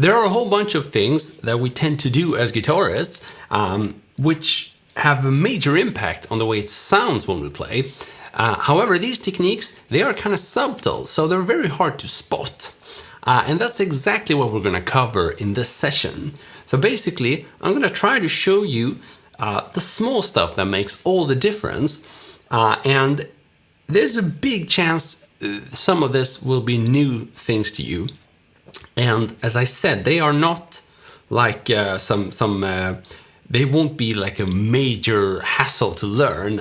there are a whole bunch of things that we tend to do as guitarists, which have a major impact on the way it sounds when we play. However, these techniques, they are kind of subtle, so they're very hard to spot. And that's exactly what we're going to cover in this session. So basically, I'm going to try to show you the small stuff that makes all the difference. And there's a big chance some of this will be new things to you. And as I said, they are not like they won't be like a major hassle to learn.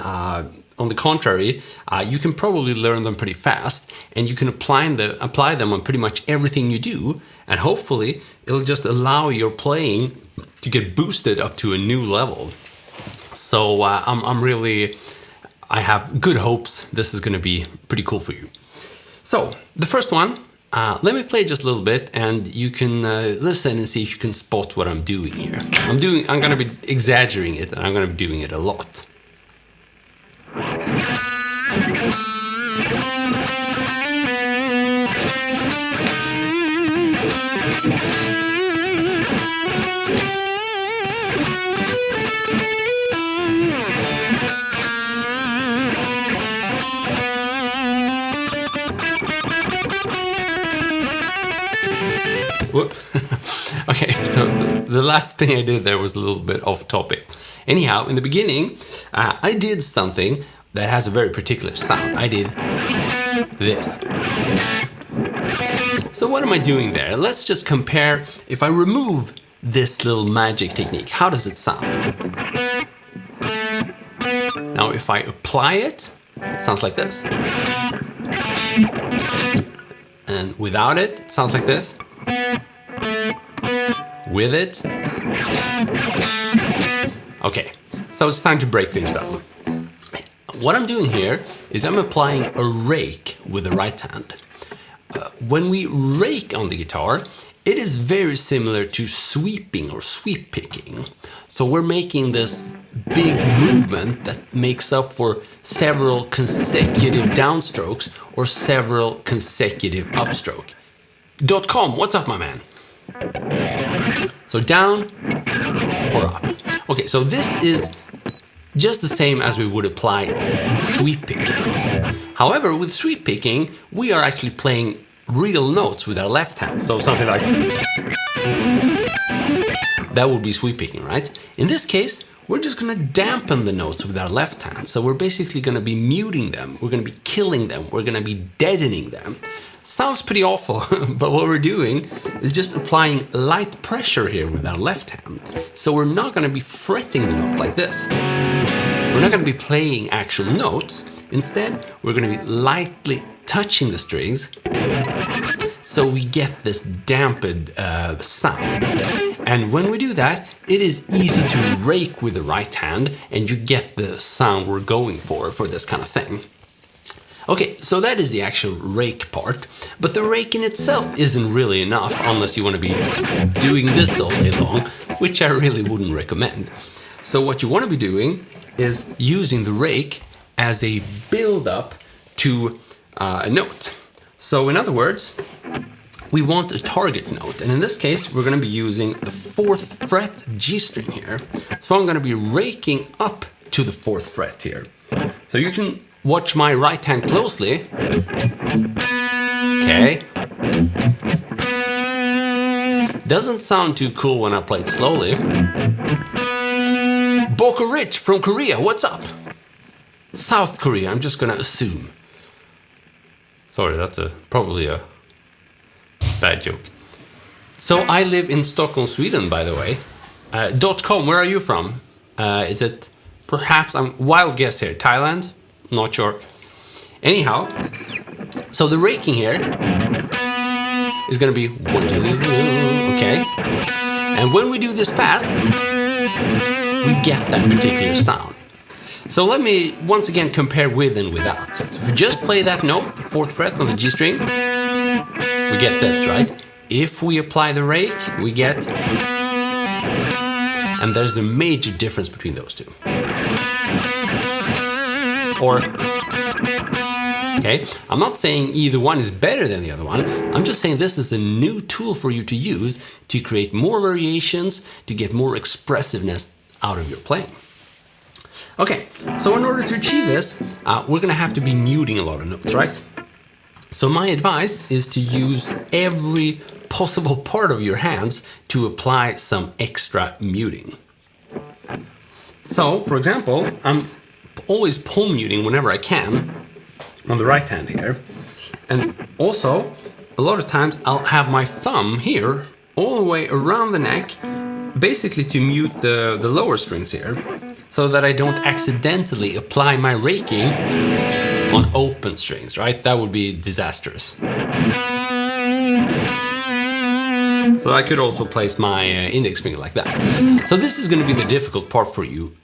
On the contrary, you can probably learn them pretty fast, and you can apply them on pretty much everything you do, and hopefully it'll just allow your playing to get boosted up to a new level. So I have good hopes this is going to be pretty cool for you. So the first one, let me play just a little bit, and you can listen and see if you can spot what I'm doing here. I'm going to be exaggerating it, and I'm going to be doing it a lot. Okay, so the last thing I did there was a little bit off topic. Anyhow, in the beginning, I did something that has a very particular sound. I did this. So what am I doing there? Let's just compare. If I remove this little magic technique, how does it sound? Now, if I apply it, it sounds like this. And without it, it sounds like this. With it. Okay, so it's time to break things down. What I'm doing here is I'm applying a rake with the right hand. When we rake on the guitar, it is very similar to sweeping or sweep picking. So we're making this big movement that makes up for several consecutive downstrokes or several consecutive upstrokes. .com, what's up, my man? So down or up. Okay, so this is just the same as we would apply sweep picking. However, with sweep picking, we are actually playing real notes with our left hand. So something like that would be sweep picking, right? In this case, we're just going to dampen the notes with our left hand. So we're basically going to be muting them. We're going to be killing them. We're going to be deadening them. Sounds pretty awful, but what we're doing is just applying light pressure here with our left hand. So we're not going to be fretting the notes like this. We're not going to be playing actual notes. Instead, we're going to be lightly touching the strings so we get this dampened sound. And when we do that, it is easy to rake with the right hand, and you get the sound we're going for this kind of thing. Okay, so that is the actual rake part, but the rake in itself isn't really enough unless you want to be doing this all day long, which I really wouldn't recommend. So what you want to be doing is using the rake as a build-up to a note. So in other words, we want a target note, and in this case, we're going to be using the 4th fret G string here. So I'm going to be raking up to the 4th fret here. So you can watch my right hand closely. Okay. Doesn't sound too cool when I play it slowly. Boca Rich from Korea, what's up? South Korea, I'm just gonna assume. Sorry, that's probably a bad joke. So I live in Stockholm, Sweden, by the way. .com, where are you from? Is it perhaps, wild guess here, Thailand? Not sure. Anyhow, so the raking here is going to be 1, 2, 3, okay. And when we do this fast, we get that particular sound. So let me once again compare with and without. So if we just play that note, the 4th fret on the G string, we get this, right? If we apply the rake, we get, and there's a major difference between those two. Or Okay, I'm not saying either one is better than the other one. I'm just saying this is a new tool for you to use to create more variations, to get more expressiveness out of your playing. Okay, so in order to achieve this, we're gonna have to be muting a lot of notes, right? So my advice is to use every possible part of your hands to apply some extra muting. So, for example, I'm always palm muting whenever I can on the right hand here. And also, a lot of times I'll have my thumb here all the way around the neck, basically to mute the lower strings here, so that I don't accidentally apply my raking on open strings, right? That would be disastrous. So I could also place my index finger like that. So this is going to be the difficult part for you,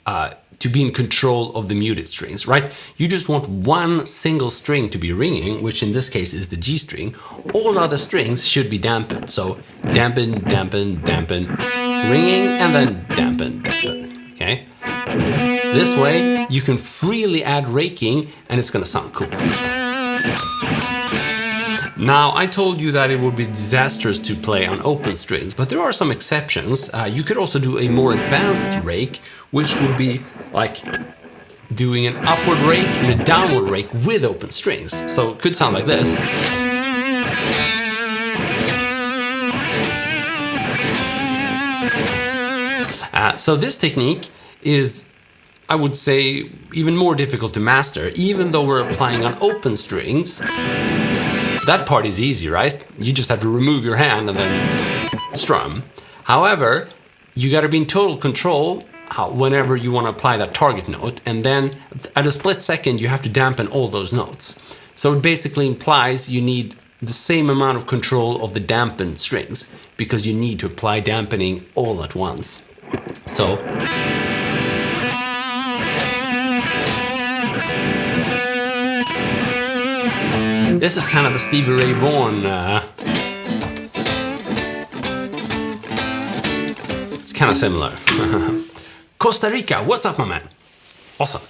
to be in control of the muted strings, right? You just want one single string to be ringing, which in this case is the G string. All other strings should be dampened. So dampen, dampen, dampen, ringing, and then dampen, dampen, okay? This way you can freely add raking and it's gonna sound cool. Now, I told you that it would be disastrous to play on open strings, but there are some exceptions. You could also do a more advanced rake, which would be like doing an upward rake and a downward rake with open strings. So it could sound like this. So this technique is, I would say, even more difficult to master, even though we're applying on open strings. That part is easy, right? You just have to remove your hand and then strum. However, you got to be in total control whenever you want to apply that target note, and then at a split second you have to dampen all those notes. So it basically implies you need the same amount of control of the dampened strings, because you need to apply dampening all at once. So this is kind of the Stevie Ray Vaughan. It's kind of similar. Costa Rica, what's up, my man? Awesome.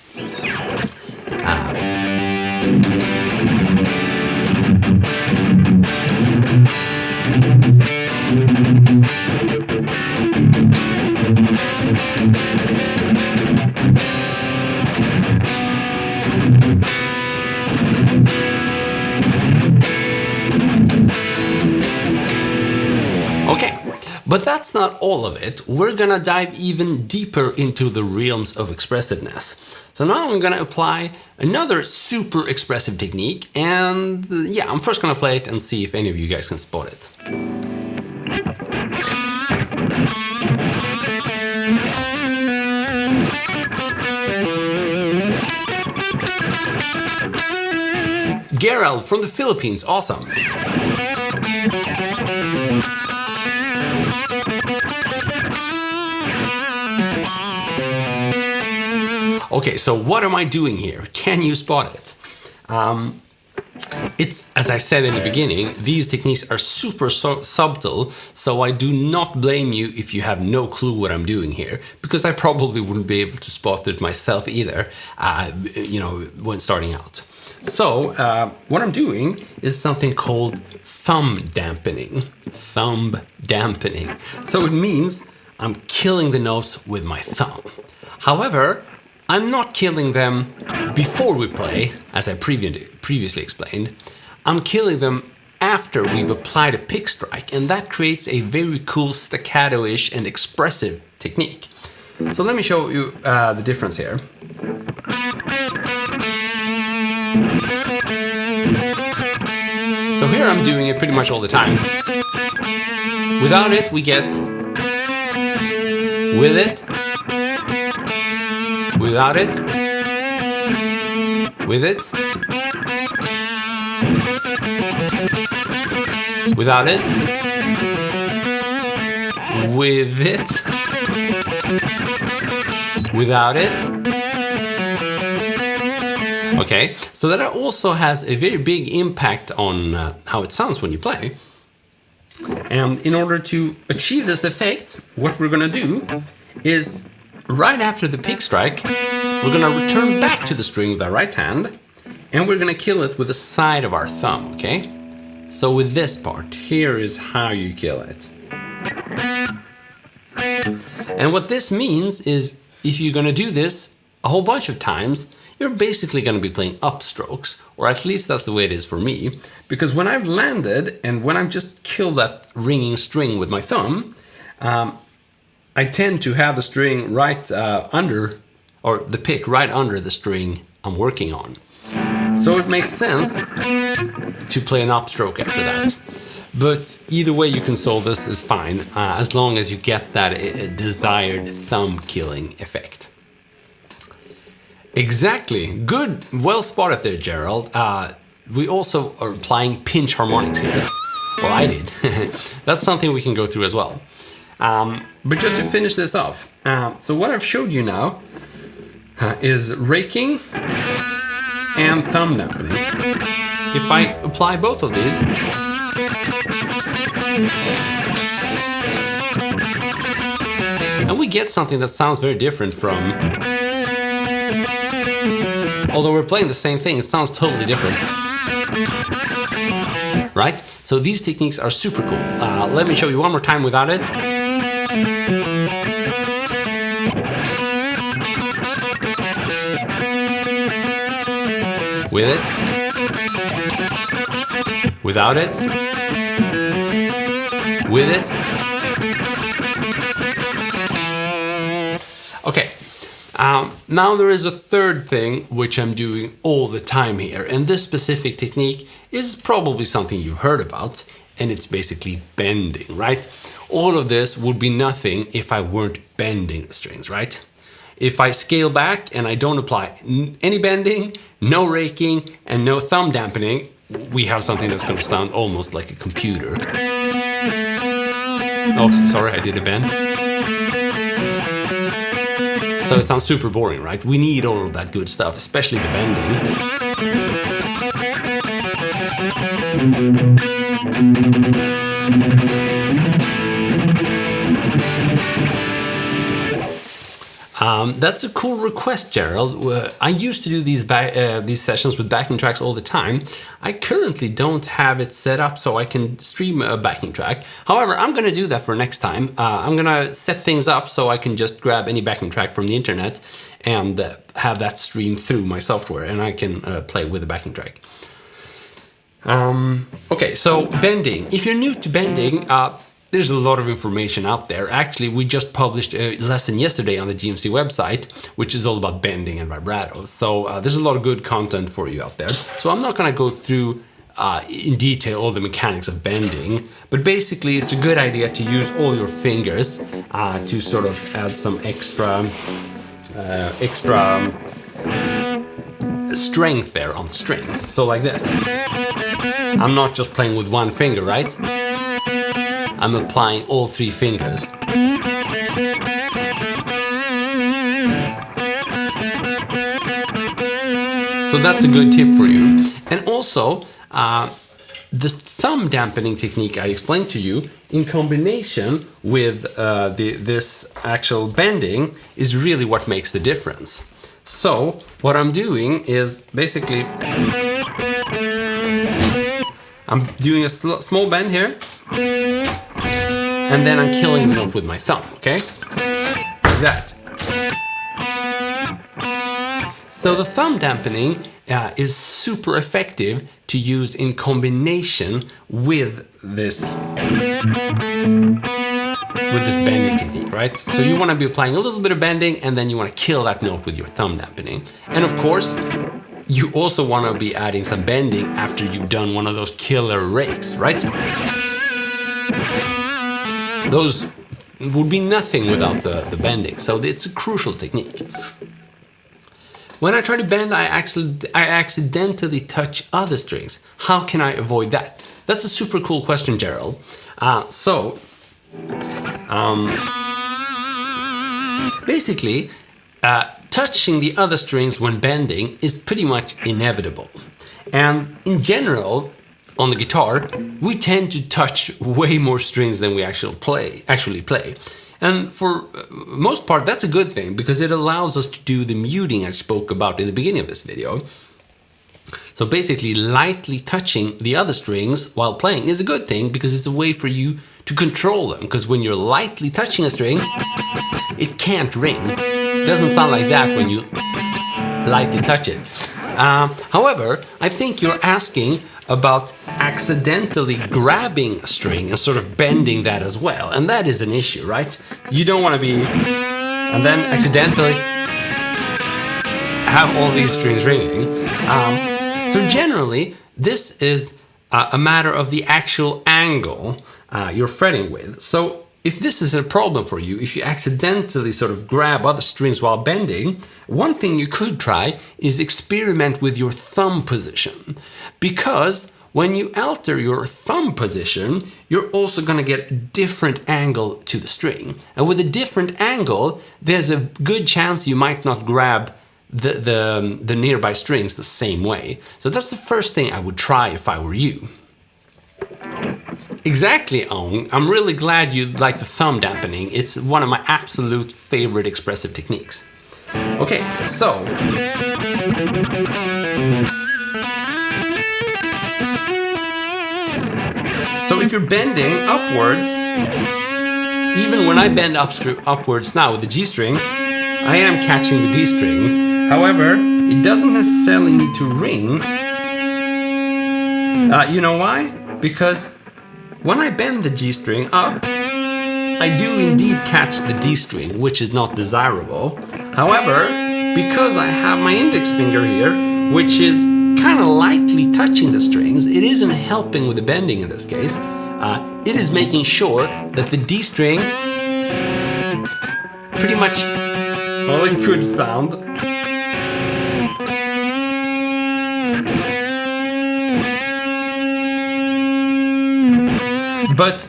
Okay, but that's not all of it. We're gonna dive even deeper into the realms of expressiveness. So now I'm gonna apply another super expressive technique, and yeah, I'm first gonna play it and see if any of you guys can spot it. Gerald from the Philippines, awesome. Okay, so what am I doing here? Can you spot it? It's, as I said in the beginning, these techniques are super subtle, so I do not blame you if you have no clue what I'm doing here, because I probably wouldn't be able to spot it myself either, when starting out. So what I'm doing is something called thumb dampening. Thumb dampening. So it means I'm killing the notes with my thumb. However, I'm not killing them before we play, as I previously explained. I'm killing them after we've applied a pick strike, and that creates a very cool staccato-ish and expressive technique. So let me show you the difference here. So here I'm doing it pretty much all the time. Without it, we get with it, without it, with it, without it, with it, without it. Okay, so that also has a very big impact on how it sounds when you play. And in order to achieve this effect, what we're gonna do is, right after the pick strike, we're gonna return back to the string with our right hand, And we're gonna kill it with the side of our thumb, okay? So with this part, here is how you kill it. And what this means is if you're gonna do this a whole bunch of times, you're basically gonna be playing upstrokes, or at least that's the way it is for me. Because when I've landed and when I've just killed that ringing string with my thumb, I tend to have the string right under, or the pick right under the string I'm working on. So it makes sense to play an upstroke after that. But either way you can solve this is fine, as long as you get that desired thumb killing effect. Exactly, good, well spotted there, Gerald. We also are applying pinch harmonics here, or I did. That's something we can go through as well. But just to finish this off, so what I've showed you now is raking and thumb dampening. If I apply both of these, and we get something that sounds very different from, although we're playing the same thing, it sounds totally different. Right? So these techniques are super cool. Let me show you one more time without it. With it. Without it. With it. Okay. Now there is a third thing which I'm doing all the time here, and this specific technique is probably something you've heard about, and it's basically bending, right? All of this would be nothing if I weren't bending the strings, right? If I scale back and I don't apply any bending, no raking, and no thumb dampening, we have something that's going to sound almost like a computer. Oh, sorry, I did a bend. So it sounds super boring, right? We need all of that good stuff, especially the bending. That's a cool request, Gerald. I used to do these sessions with backing tracks all the time. I currently don't have it set up so I can stream a backing track. However, I'm going to do that for next time. I'm going to set things up so I can just grab any backing track from the internet and have that stream through my software, and I can play with the backing track. Okay, so bending. If you're new to bending, there's a lot of information out there. Actually, we just published a lesson yesterday on the GMC website, which is all about bending and vibrato. So there's a lot of good content for you out there. So I'm not going to go through in detail all the mechanics of bending, but basically it's a good idea to use all your fingers to sort of add some extra strength there on the string. So like this. I'm not just playing with one finger, right? I'm applying all three fingers. So that's a good tip for you. And also, the thumb dampening technique I explained to you in combination with this actual bending is really what makes the difference. So what I'm doing is basically I'm doing a small bend here, and then I'm killing the note with my thumb, okay? Like that. So the thumb dampening is super effective to use in combination with this bending technique, right? So you want to be applying a little bit of bending, and then you want to kill that note with your thumb dampening. And of course, you also want to be adding some bending after you've done one of those killer rakes, right? Those would be nothing without the bending, so it's a crucial technique. When I try to bend, I accidentally touch other strings. How can I avoid that? That's a super cool question, Gerald. Basically, touching the other strings when bending is pretty much inevitable. And in general, on the guitar, we tend to touch way more strings than we actually play. And for most part, that's a good thing because it allows us to do the muting I spoke about in the beginning of this video. So basically lightly touching the other strings while playing is a good thing because it's a way for you to control them. Because when you're lightly touching a string, it can't ring. It doesn't sound like that when you lightly touch it. However, I think you're asking about accidentally grabbing a string and sort of bending that as well. And that is an issue, right? You don't want to be... and then accidentally have all these strings ringing. So generally, this is a matter of the actual angle you're fretting with. So if this is a problem for you, if you accidentally sort of grab other strings while bending, one thing you could try is experiment with your thumb position. Because when you alter your thumb position, you're also going to get a different angle to the string. And with a different angle, there's a good chance you might not grab the nearby strings the same way. So that's the first thing I would try if I were you. Exactly, Ong. I'm really glad you like the thumb dampening. It's one of my absolute favorite expressive techniques. Okay, so... so if you're bending upwards, even when I bend upwards now with the G string, I am catching the D string. However, it doesn't necessarily need to ring. You know why? Because when I bend the G string up, I do indeed catch the D string, which is not desirable. However, because I have my index finger here, which is kind of lightly touching the strings, it isn't helping with the bending in this case. It is making sure that the D string pretty much, well, it could sound. But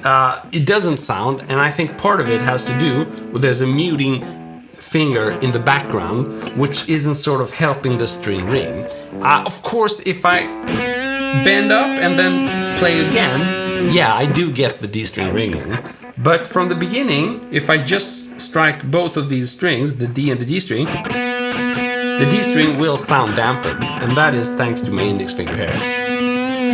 it doesn't sound, and I think part of it has to do with there's a muting finger in the background, which isn't sort of helping the string ring. Of course, if I bend up and then play again, yeah, I do get the D string ringing. But from the beginning, if I just strike both of these strings, the D and the G string, the D string will sound dampened, and that is thanks to my index finger here.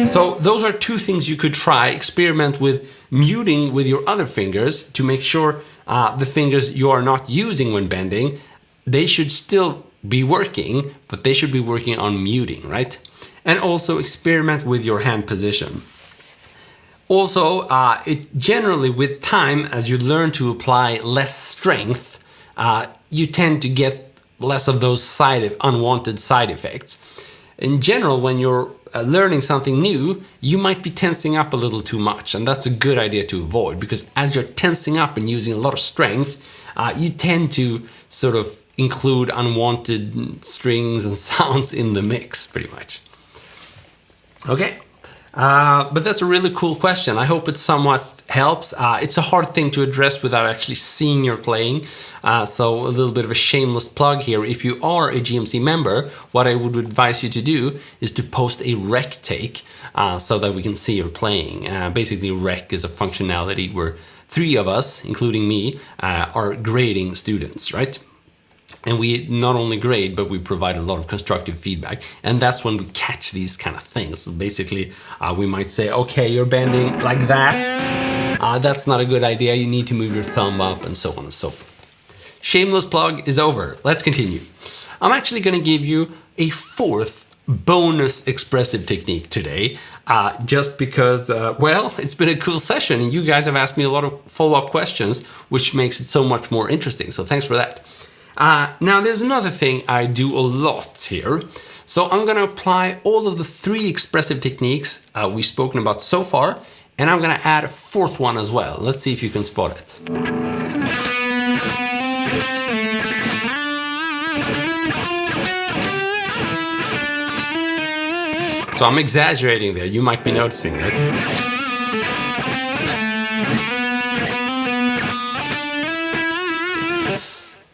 So those are two things you could try. Experiment with muting with your other fingers to make sure the fingers you are not using when bending, they should still be working, but they should be working on muting, right? And also experiment with your hand position. Also, it generally with time, as you learn to apply less strength, you tend to get less of those unwanted side effects. In general, when you're learning something new, you might be tensing up a little too much, and that's a good idea to avoid, because as you're tensing up and using a lot of strength, you tend to sort of include unwanted strings and sounds in the mix, pretty much. Okay, but that's a really cool question. I hope it somewhat helps. It's a hard thing to address without actually seeing your playing, so a little bit of a shameless plug here. If you are a GMC member, what I would advise you to do is to post a rec take so that we can see your playing. Basically, rec is a functionality where 3 of us, including me, are grading students, right? And we not only grade, but we provide a lot of constructive feedback. And that's when we catch these kind of things. So basically, we might say, okay, you're bending like that. That's not a good idea. You need to move your thumb up, and so on and so forth. Shameless plug is over. Let's continue. I'm actually going to give you a 4th bonus expressive technique today, just because, well, it's been a cool session and you guys have asked me a lot of follow-up questions, which makes it so much more interesting. So thanks for that. Now there's another thing I do a lot here. So I'm going to apply all of the 3 expressive techniques we've spoken about so far, and I'm going to add a 4th one as well. Let's see if you can spot it. So I'm exaggerating there, you might be noticing it.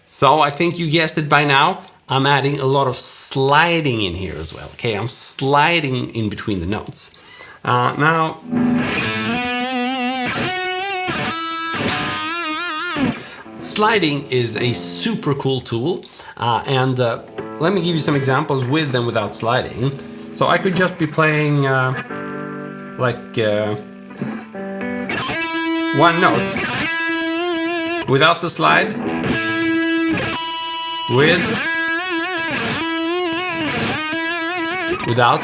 So I think you guessed it by now, I'm adding a lot of sliding in here as well. Okay, I'm sliding in between the notes. Now, sliding is a super cool tool, and let me give you some examples with and without sliding. So I could just be playing one note without the slide, without.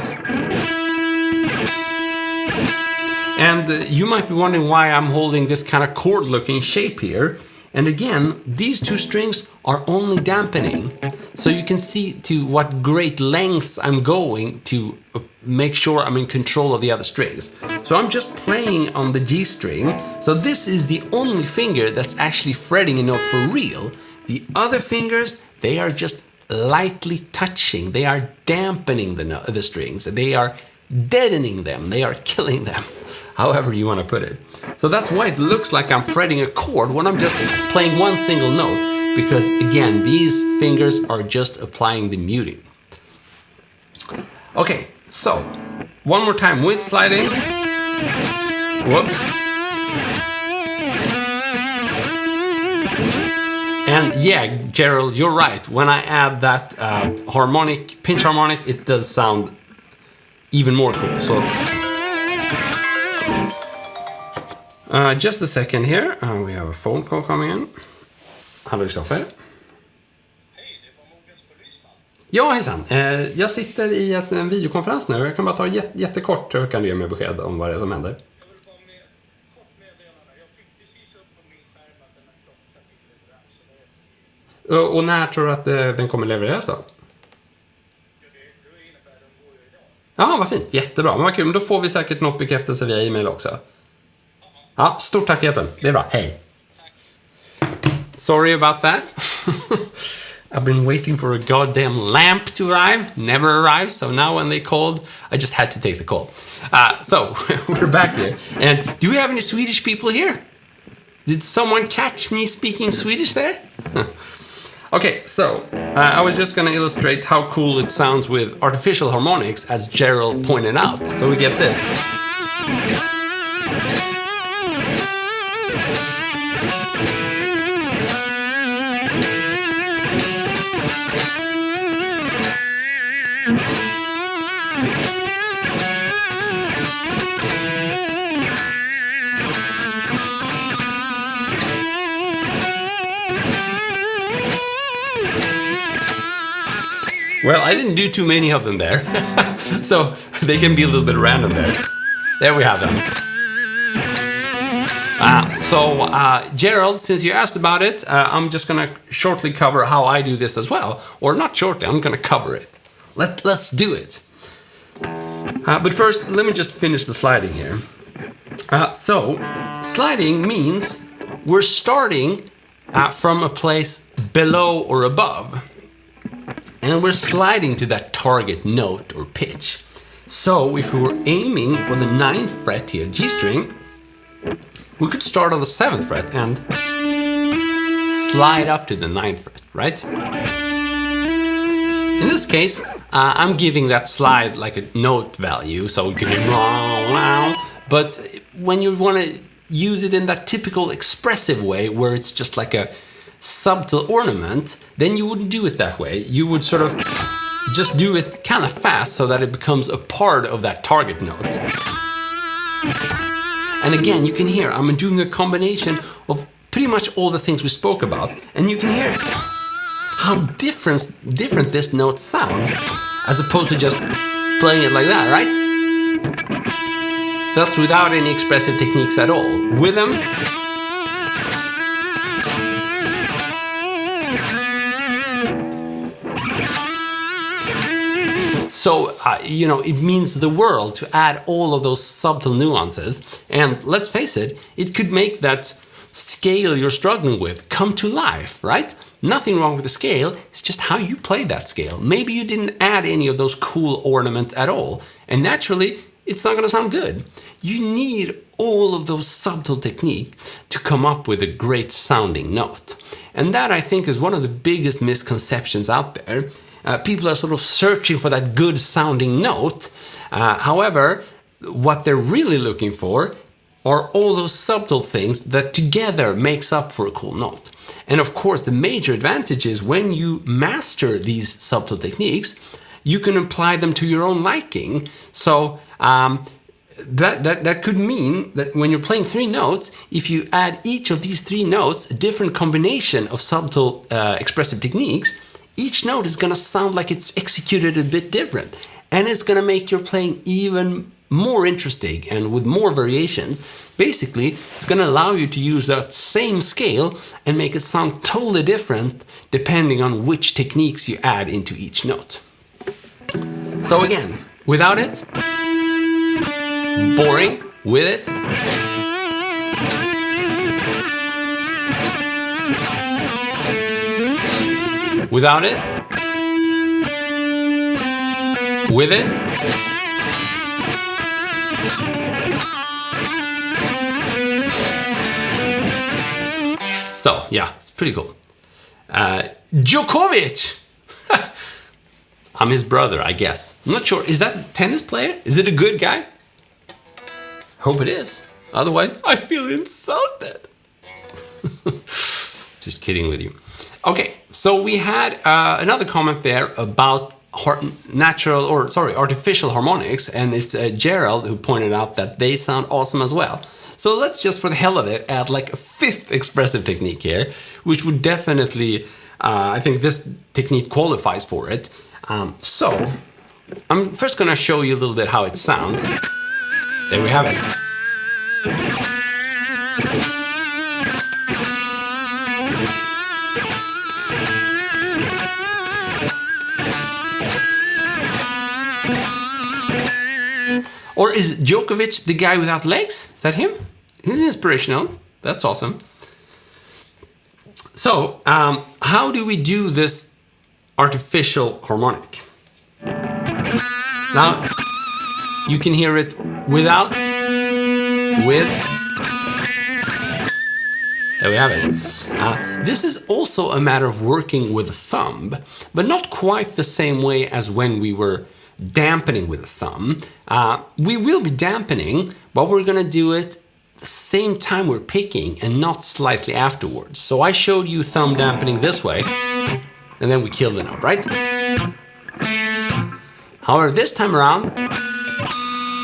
And you might be wondering why I'm holding this kind of chord looking shape here. And again, these two strings are only dampening. So you can see to what great lengths I'm going to make sure I'm in control of the other strings. So I'm just playing on the G string. So this is the only finger that's actually fretting a note for real. The other fingers, they are just lightly touching. They are dampening the strings. They are deadening them. They are killing them. However you want to put it. So that's why it looks like I'm fretting a chord when I'm just playing one single note, because again, these fingers are just applying the muting. Okay, so one more time with sliding. Whoops. And yeah, Gerald, you're right. When I add that harmonic, pinch harmonic, it does sound even more cool. So just a second here. We have a phone call coming in. Hallå Kristoffer. Ja, hejsan. Jag sitter i en videokonferens nu. Jag kan bara ta jättekort, så kan du ge mig besked om vad det är som händer. Och när tror du att den kommer levereras då? Ja, vad fint. Jättebra. Men vad kul. Men då får vi säkert något bekräftelse via e-mail också. Ja, stort tack för hjälpen. Det är bra. Hej. Sorry about that. I've been waiting for a goddamn lamp to arrive. Never arrived. So now when they called, I just had to take the call. So we're back here. And do we have any Swedish people here? Did someone catch me speaking Swedish there? Okay, so I was just going to illustrate how cool it sounds with artificial harmonics, as Gerald pointed out. So we get this. Well, I didn't do too many of them there, so they can be a little bit random there. There we have them. Gerald, since you asked about it, I'm just going to shortly cover how I do this as well. Or not shortly, I'm going to cover it. Let's do it. But first, let me just finish the sliding here. So, sliding means we're starting from a place below or above. And we're sliding to that target note or pitch. So if we were aiming for the 9th fret here, G string, we could start on the 7th fret and slide up to the 9th fret, right? In this case, I'm giving that slide like a note value, so we can hear wow. But when you want to use it in that typical expressive way, where it's just like a subtle ornament, then you wouldn't do it that way. You would sort of just do it kind of fast so that it becomes a part of that target note. And again, you can hear I'm doing a combination of pretty much all the things we spoke about, and you can hear how different this note sounds as opposed to just playing it like that, right? That's without any expressive techniques at all. With them, so, it means the world to add all of those subtle nuances. And let's face it, it could make that scale you're struggling with come to life, right? Nothing wrong with the scale, it's just how you play that scale. Maybe you didn't add any of those cool ornaments at all, and naturally, it's not going to sound good. You need all of those subtle techniques to come up with a great sounding note. And that, I think, is one of the biggest misconceptions out there. People are sort of searching for that good sounding note. However, what they're really looking for are all those subtle things that together makes up for a cool note. And of course, the major advantage is when you master these subtle techniques, you can apply them to your own liking. So that could mean that when you're playing 3 notes, if you add each of these 3 notes a different combination of subtle expressive techniques, each note is going to sound like it's executed a bit different. And it's going to make your playing even more interesting and with more variations. Basically, it's going to allow you to use that same scale and make it sound totally different depending on which techniques you add into each note. So again, without it, boring. With it, without it, with it, so yeah, it's pretty cool. Djokovic! I'm his brother, I guess. I'm not sure. Is that a tennis player? Is it a good guy? Hope it is. Otherwise, I feel insulted. Just kidding with you. Okay, so we had another comment there about artificial harmonics, and it's Gerald who pointed out that they sound awesome as well. So let's just, for the hell of it, add like a 5th expressive technique here, which would definitely, I think this technique qualifies for it. So I'm first gonna show you a little bit how it sounds. There we have it. Or is Djokovic the guy without legs? Is that him? He's inspirational. That's awesome. So, how do we do this artificial harmonic? Now, you can hear it without, with. There we have it. This is also a matter of working with the thumb, but not quite the same way as when we were dampening with the thumb. We will be dampening, but we're going to do it the same time we're picking and not slightly afterwards. So I showed you thumb dampening this way, and then we kill the note, right? However, this time around,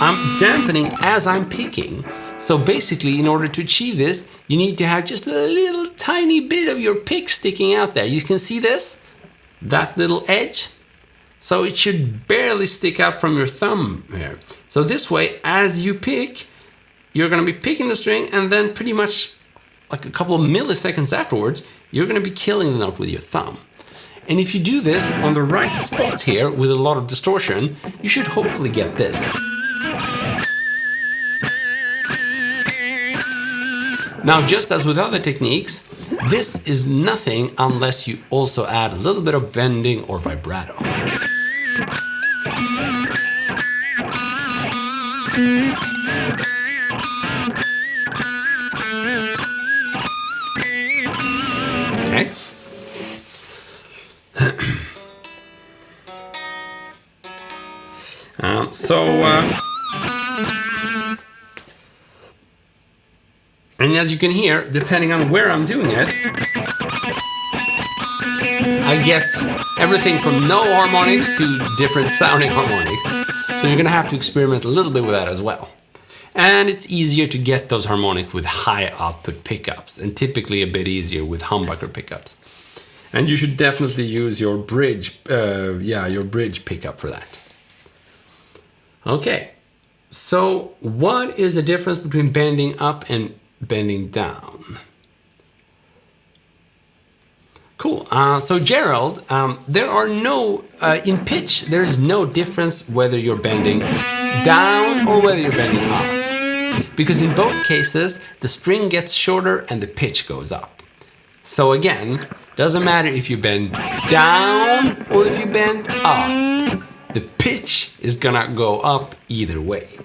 I'm dampening as I'm picking. So basically, in order to achieve this, you need to have just a little tiny bit of your pick sticking out there. You can see this? That little edge? So it should barely stick out from your thumb here. So this way, as you pick, you're going to be picking the string, and then pretty much like a couple of milliseconds afterwards, you're going to be killing the note with your thumb. And if you do this on the right spot here with a lot of distortion, you should hopefully get this. Now, just as with other techniques, this is nothing unless you also add a little bit of bending or vibrato. Okay. And as you can hear, depending on where I'm doing it, I get everything from no harmonics to different sounding harmonics. So you're going to have to experiment a little bit with that as well. And it's easier to get those harmonics with high output pickups, and typically a bit easier with humbucker pickups. And you should definitely use your bridge, your bridge pickup for that. Okay, so what is the difference between bending up and bending down? Cool. So Gerald, there are no, in pitch, there is no difference whether you're bending down or whether you're bending up. Because in both cases, the string gets shorter and the pitch goes up. So again, doesn't matter if you bend down or if you bend up. The pitch is gonna go up either way.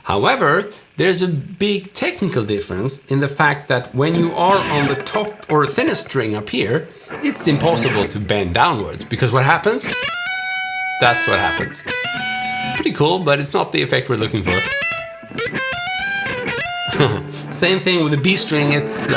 However, there's a big technical difference in the fact that when you are on the top or thinnest string up here, it's impossible to bend downwards, because what happens? That's what happens. Pretty cool, but it's not the effect we're looking for. Same thing with the B string, it's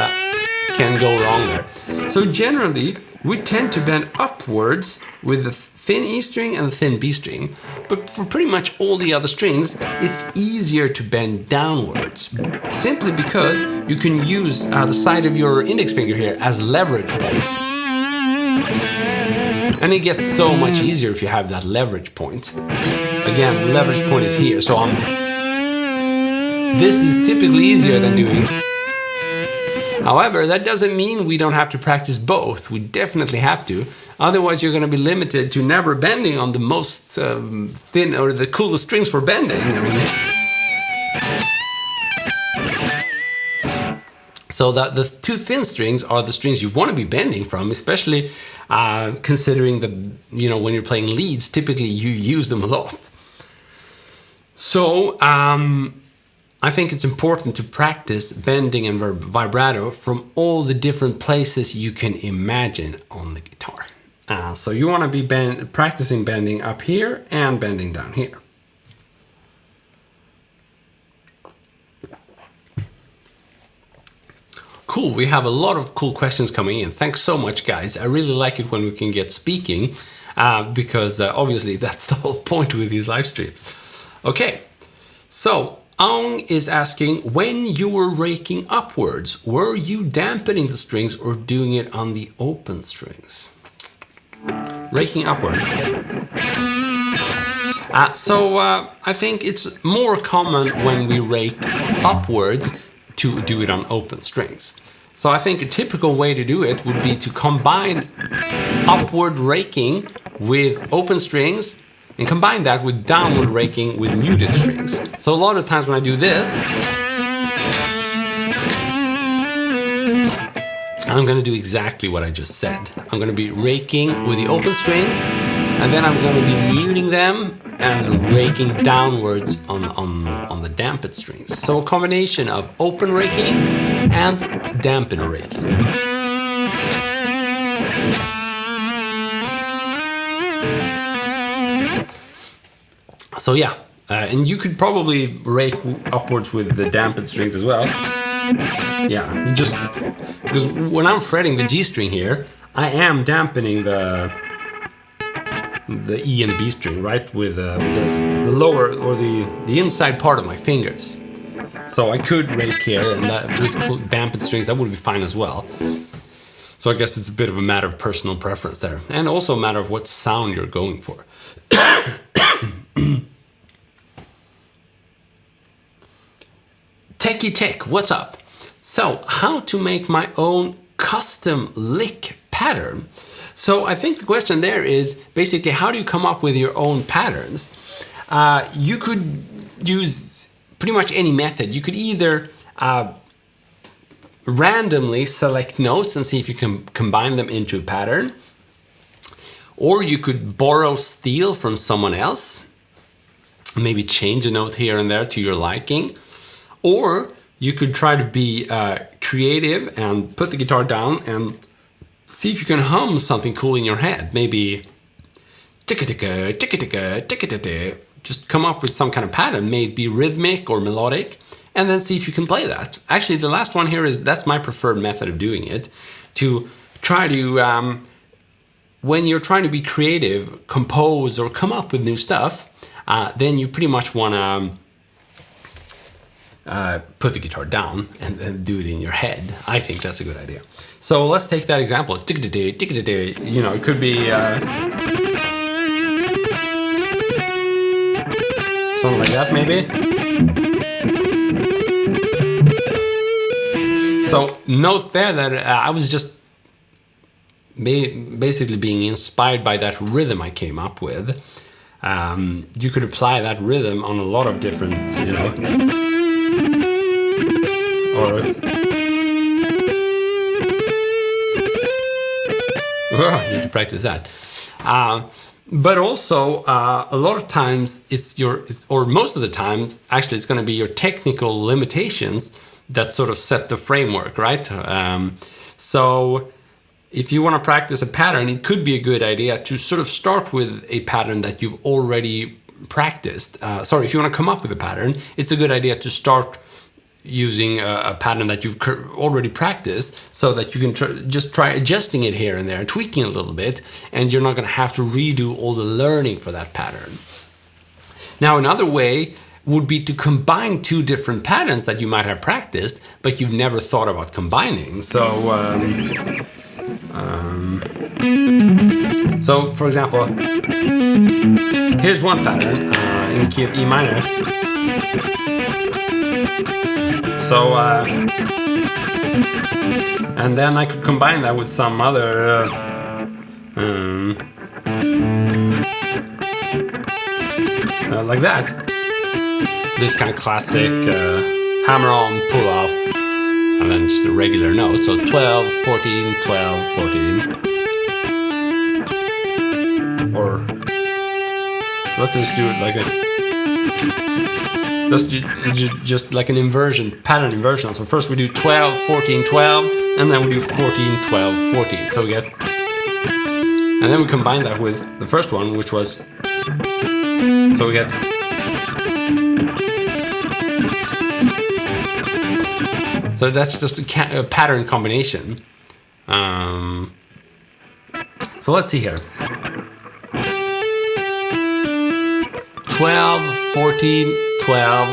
can go wrong there. So generally, we tend to bend upwards with the thin E string and a thin B string. But for pretty much all the other strings, it's easier to bend downwards. Simply because you can use the side of your index finger here as leverage point. And it gets so much easier if you have that leverage point. Again, the leverage point is here, so this is typically easier than doing. However, that doesn't mean we don't have to practice both. We definitely have to. Otherwise, you're going to be limited to never bending on the most thin or the coolest strings for bending. I mean, so the two thin strings are the strings you want to be bending from, especially considering that, you know, when you're playing leads, typically you use them a lot. So I think it's important to practice bending and vibrato from all the different places you can imagine on the guitar. So you want to be practicing bending up here and bending down here. Cool, we have a lot of cool questions coming in. Thanks so much, guys. I really like it when we can get speaking because obviously that's the whole point with these live streams. Okay, so Aung is asking, when you were raking upwards, were you dampening the strings or doing it on the open strings? Raking upward. I think it's more common when we rake upwards to do it on open strings. So I think a typical way to do it would be to combine upward raking with open strings and combine that with downward raking with muted strings. So a lot of times when I do this, I'm going to do exactly what I just said. I'm going to be raking with the open strings, and then I'm going to be muting them and raking downwards on the dampened strings. So a combination of open raking and dampened raking. So yeah, and you could probably rake upwards with the dampened strings as well. Yeah, just because when I'm fretting the G string here, I am dampening the E and the B string, right, with the lower or the inside part of my fingers. So I could rake here, and that with dampened strings that would be fine as well. So I guess it's a bit of a matter of personal preference there, and also a matter of what sound you're going for. Techie Tech, what's up? So, how to make my own custom lick pattern? So I think the question there is basically, how do you come up with your own patterns? You could use pretty much any method. You could either randomly select notes and see if you can combine them into a pattern, or you could borrow, steal from someone else, maybe change a note here and there to your liking. Or you could try to be creative and put the guitar down and see if you can hum something cool in your head. Maybe ticka-ticka, ticka-ticka, ticka-ticka. Just come up with some kind of pattern, may it be rhythmic or melodic, and then see if you can play that. Actually, the last one here that's my preferred method of doing it. To try to, when you're trying to be creative, compose or come up with new stuff, then you pretty much want to put the guitar down and then do it in your head. I think that's a good idea. So let's take that example. You know, it could be something like that, maybe. So note there that I was just basically being inspired by that rhythm I came up with. You could apply that rhythm on a lot of different, you know, or you can practice that. But also, a lot of times or most of the time, actually, it's going to be your technical limitations that sort of set the framework, right? So if you want to practice a pattern, it could be a good idea to sort of start with a pattern that you've already practiced. If you want to come up with a pattern, it's a good idea to start using a pattern that you've already practiced, so that you can just try adjusting it here and there and tweaking it a little bit, and you're not going to have to redo all the learning for that pattern. Now, another way would be to combine two different patterns that you might have practiced, but you've never thought about combining. So, for example, here's one pattern in the key of E minor. So, and then I could combine that with some other, like that. This kind of classic hammer on, pull off, and then just a regular note. So 12, 14, 12, 14. Or let's just do it like just like an inversion, pattern inversion. So first we do 12, 14, 12, and then we do 14, 12, 14. So we get, and then we combine that with the first one, which was, so we get, so that's just a pattern combination. So let's see here. 12, 14, 12,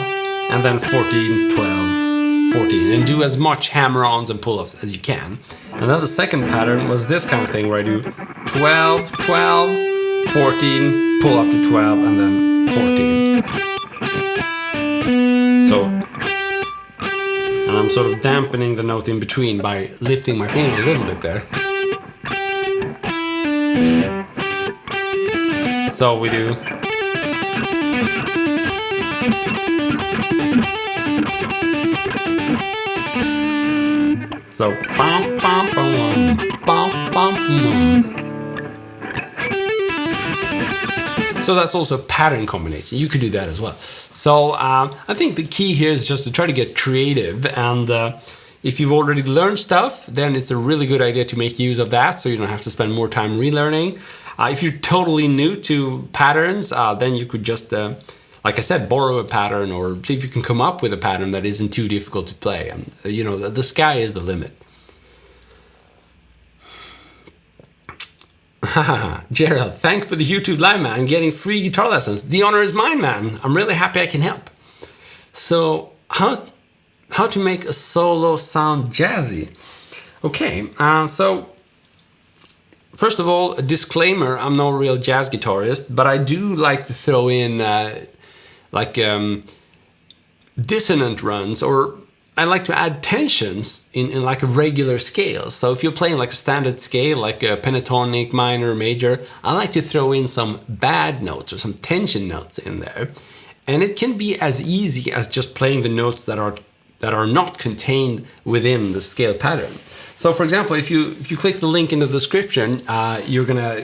and then 14, 12, 14. And do as much hammer-ons and pull-offs as you can. And then the second pattern was this kind of thing where I do 12, 12, 14, pull off to 12, and then 14. So, and I'm sort of dampening the note in between by lifting my finger a little bit there. So we do. So, bum, bum, bum, bum, bum, bum. So that's also a pattern combination. You could do that as well. So I think the key here is just to try to get creative. And if you've already learned stuff, then it's a really good idea to make use of that, so you don't have to spend more time relearning. If you're totally new to patterns, then you could just, like I said, borrow a pattern, or see if you can come up with a pattern that isn't too difficult to play. And you know, the sky is the limit. Gerald, thanks for the YouTube live, man. Getting free guitar lessons. The honor is mine, man. I'm really happy I can help. So, how to make a solo sound jazzy? Okay, so first of all, a disclaimer: I'm no real jazz guitarist, but I do like to throw in dissonant runs, or I like to add tensions in like a regular scale. So if you're playing like a standard scale, like a pentatonic, minor, major, I like to throw in some bad notes or some tension notes in there. And it can be as easy as just playing the notes that are not contained within the scale pattern. So for example, if you click the link in the description, you're gonna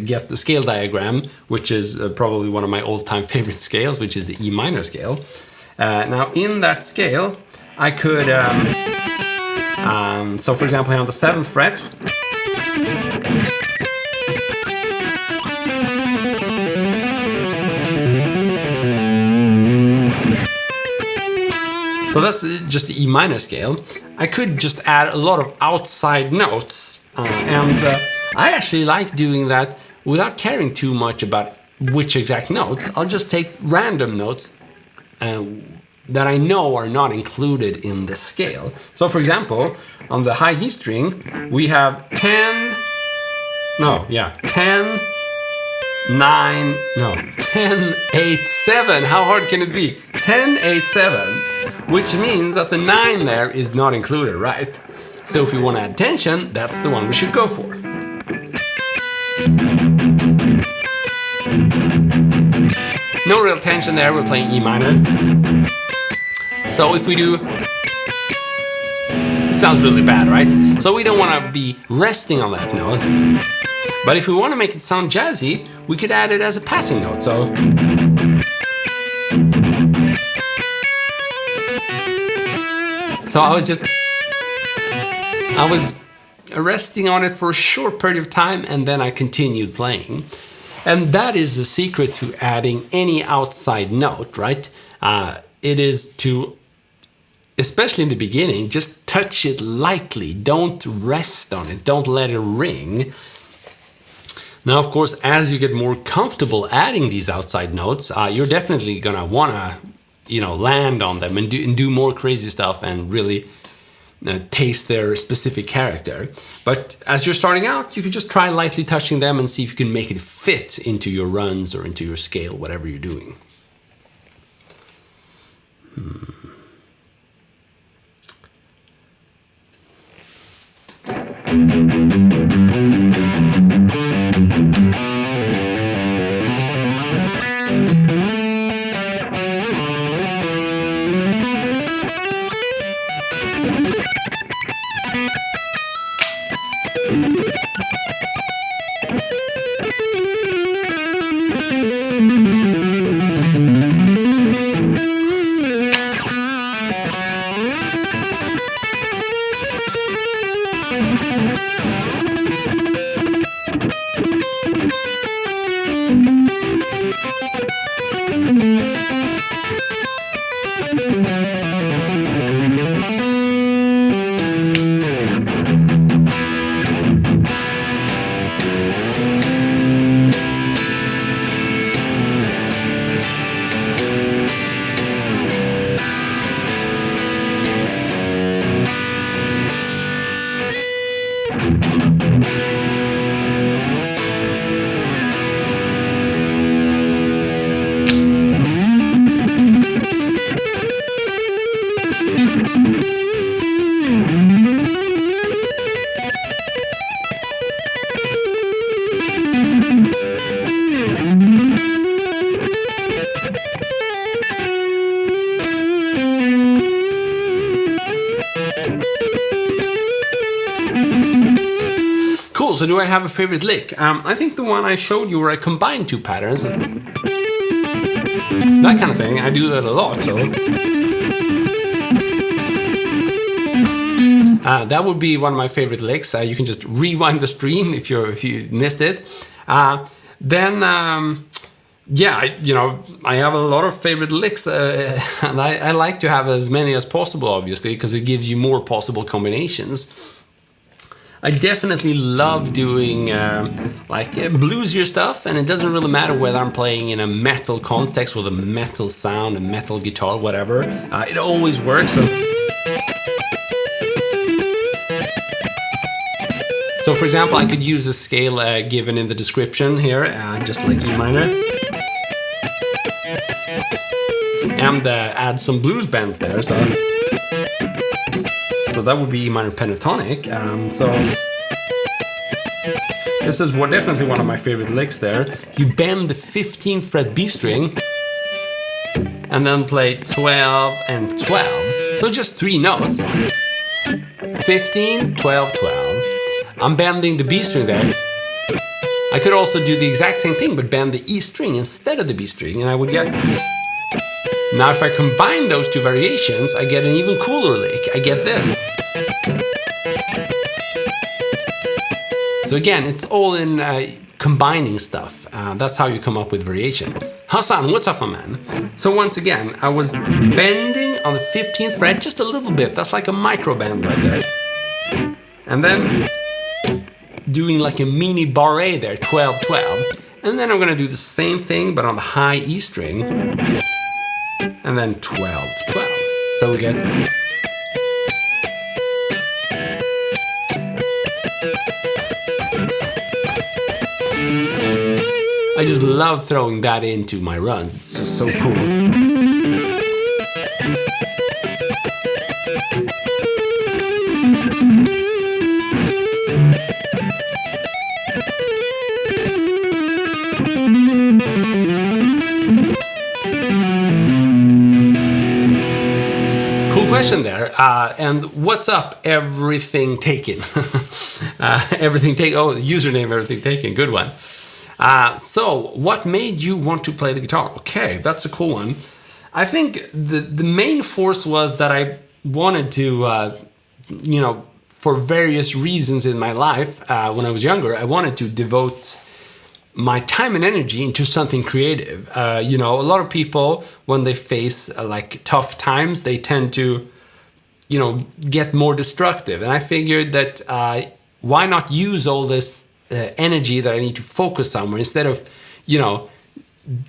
get the scale diagram, which is probably one of my all-time favorite scales, which is the E minor scale. Now in that scale, I could, so for example, here on the 7th fret, so that's just the E minor scale. I could just add a lot of outside notes, and I actually like doing that without caring too much about which exact notes. I'll just take random notes that I know are not included in the scale. So for example, on the high E string, we have 10, 9, 10, 8, 7. How hard can it be? 10, 8, 7, which means that the 9 there is not included, right? So if we want to add tension, that's the one we should go for. No real tension there, we're playing E minor. So if we do, it sounds really bad, right? So we don't want to be resting on that note. But if we want to make it sound jazzy, we could add it as a passing note. So I was resting on it for a short period of time, and then I continued playing. And that is the secret to adding any outside note, right? It is to especially in the beginning, just touch it lightly. Don't rest on it. Don't let it ring. Now, of course, as you get more comfortable adding these outside notes, you're definitely gonna wanna, land on them and do more crazy stuff and really taste their specific character. But as you're starting out, you can just try lightly touching them and see if you can make it fit into your runs or into your scale, whatever you're doing. So do I have a favorite lick? I think the one I showed you where I combined two patterns. That kind of thing. I do that a lot, so. That would be one of my favorite licks. You can just rewind the stream if you missed it. Then, yeah, I have a lot of favorite licks, and I like to have as many as possible, obviously, because it gives you more possible combinations. I definitely love doing bluesier stuff, and it doesn't really matter whether I'm playing in a metal context with a metal sound, a metal guitar, whatever. It always works. So for example, I could use a scale given in the description here, just like E minor. And add some blues bends there, so that would be E minor pentatonic. So this is definitely one of my favorite licks there. You bend the 15th fret B string and then play 12 and 12. So just 3 notes. 15, 12, 12. I'm bending the B string there. I could also do the exact same thing, but bend the E string instead of the B string, and I would get... Now if I combine those two variations, I get an even cooler lick. I get this. So again, it's all in combining stuff. That's how you come up with variation. Hassan, what's up, my man? So once again, I was bending on the 15th fret just a little bit. That's like a micro bend right there. And then doing like a mini barré there, 12, 12. And then I'm gonna do the same thing, but on the high E string. And then 12, 12. So we get... I just love throwing that into my runs. It's just so cool. Cool question there. And what's up, everything taken? Everything taken. Oh, username, everything taken. Good one. So what made you want to play the guitar? Okay, that's a cool one. I think the main force was that I wanted to, for various reasons in my life, when I was younger, I wanted to devote my time and energy into something creative. A lot of people, when they face like tough times, they tend to get more destructive. And I figured that why not use all this energy that I need to focus somewhere instead of,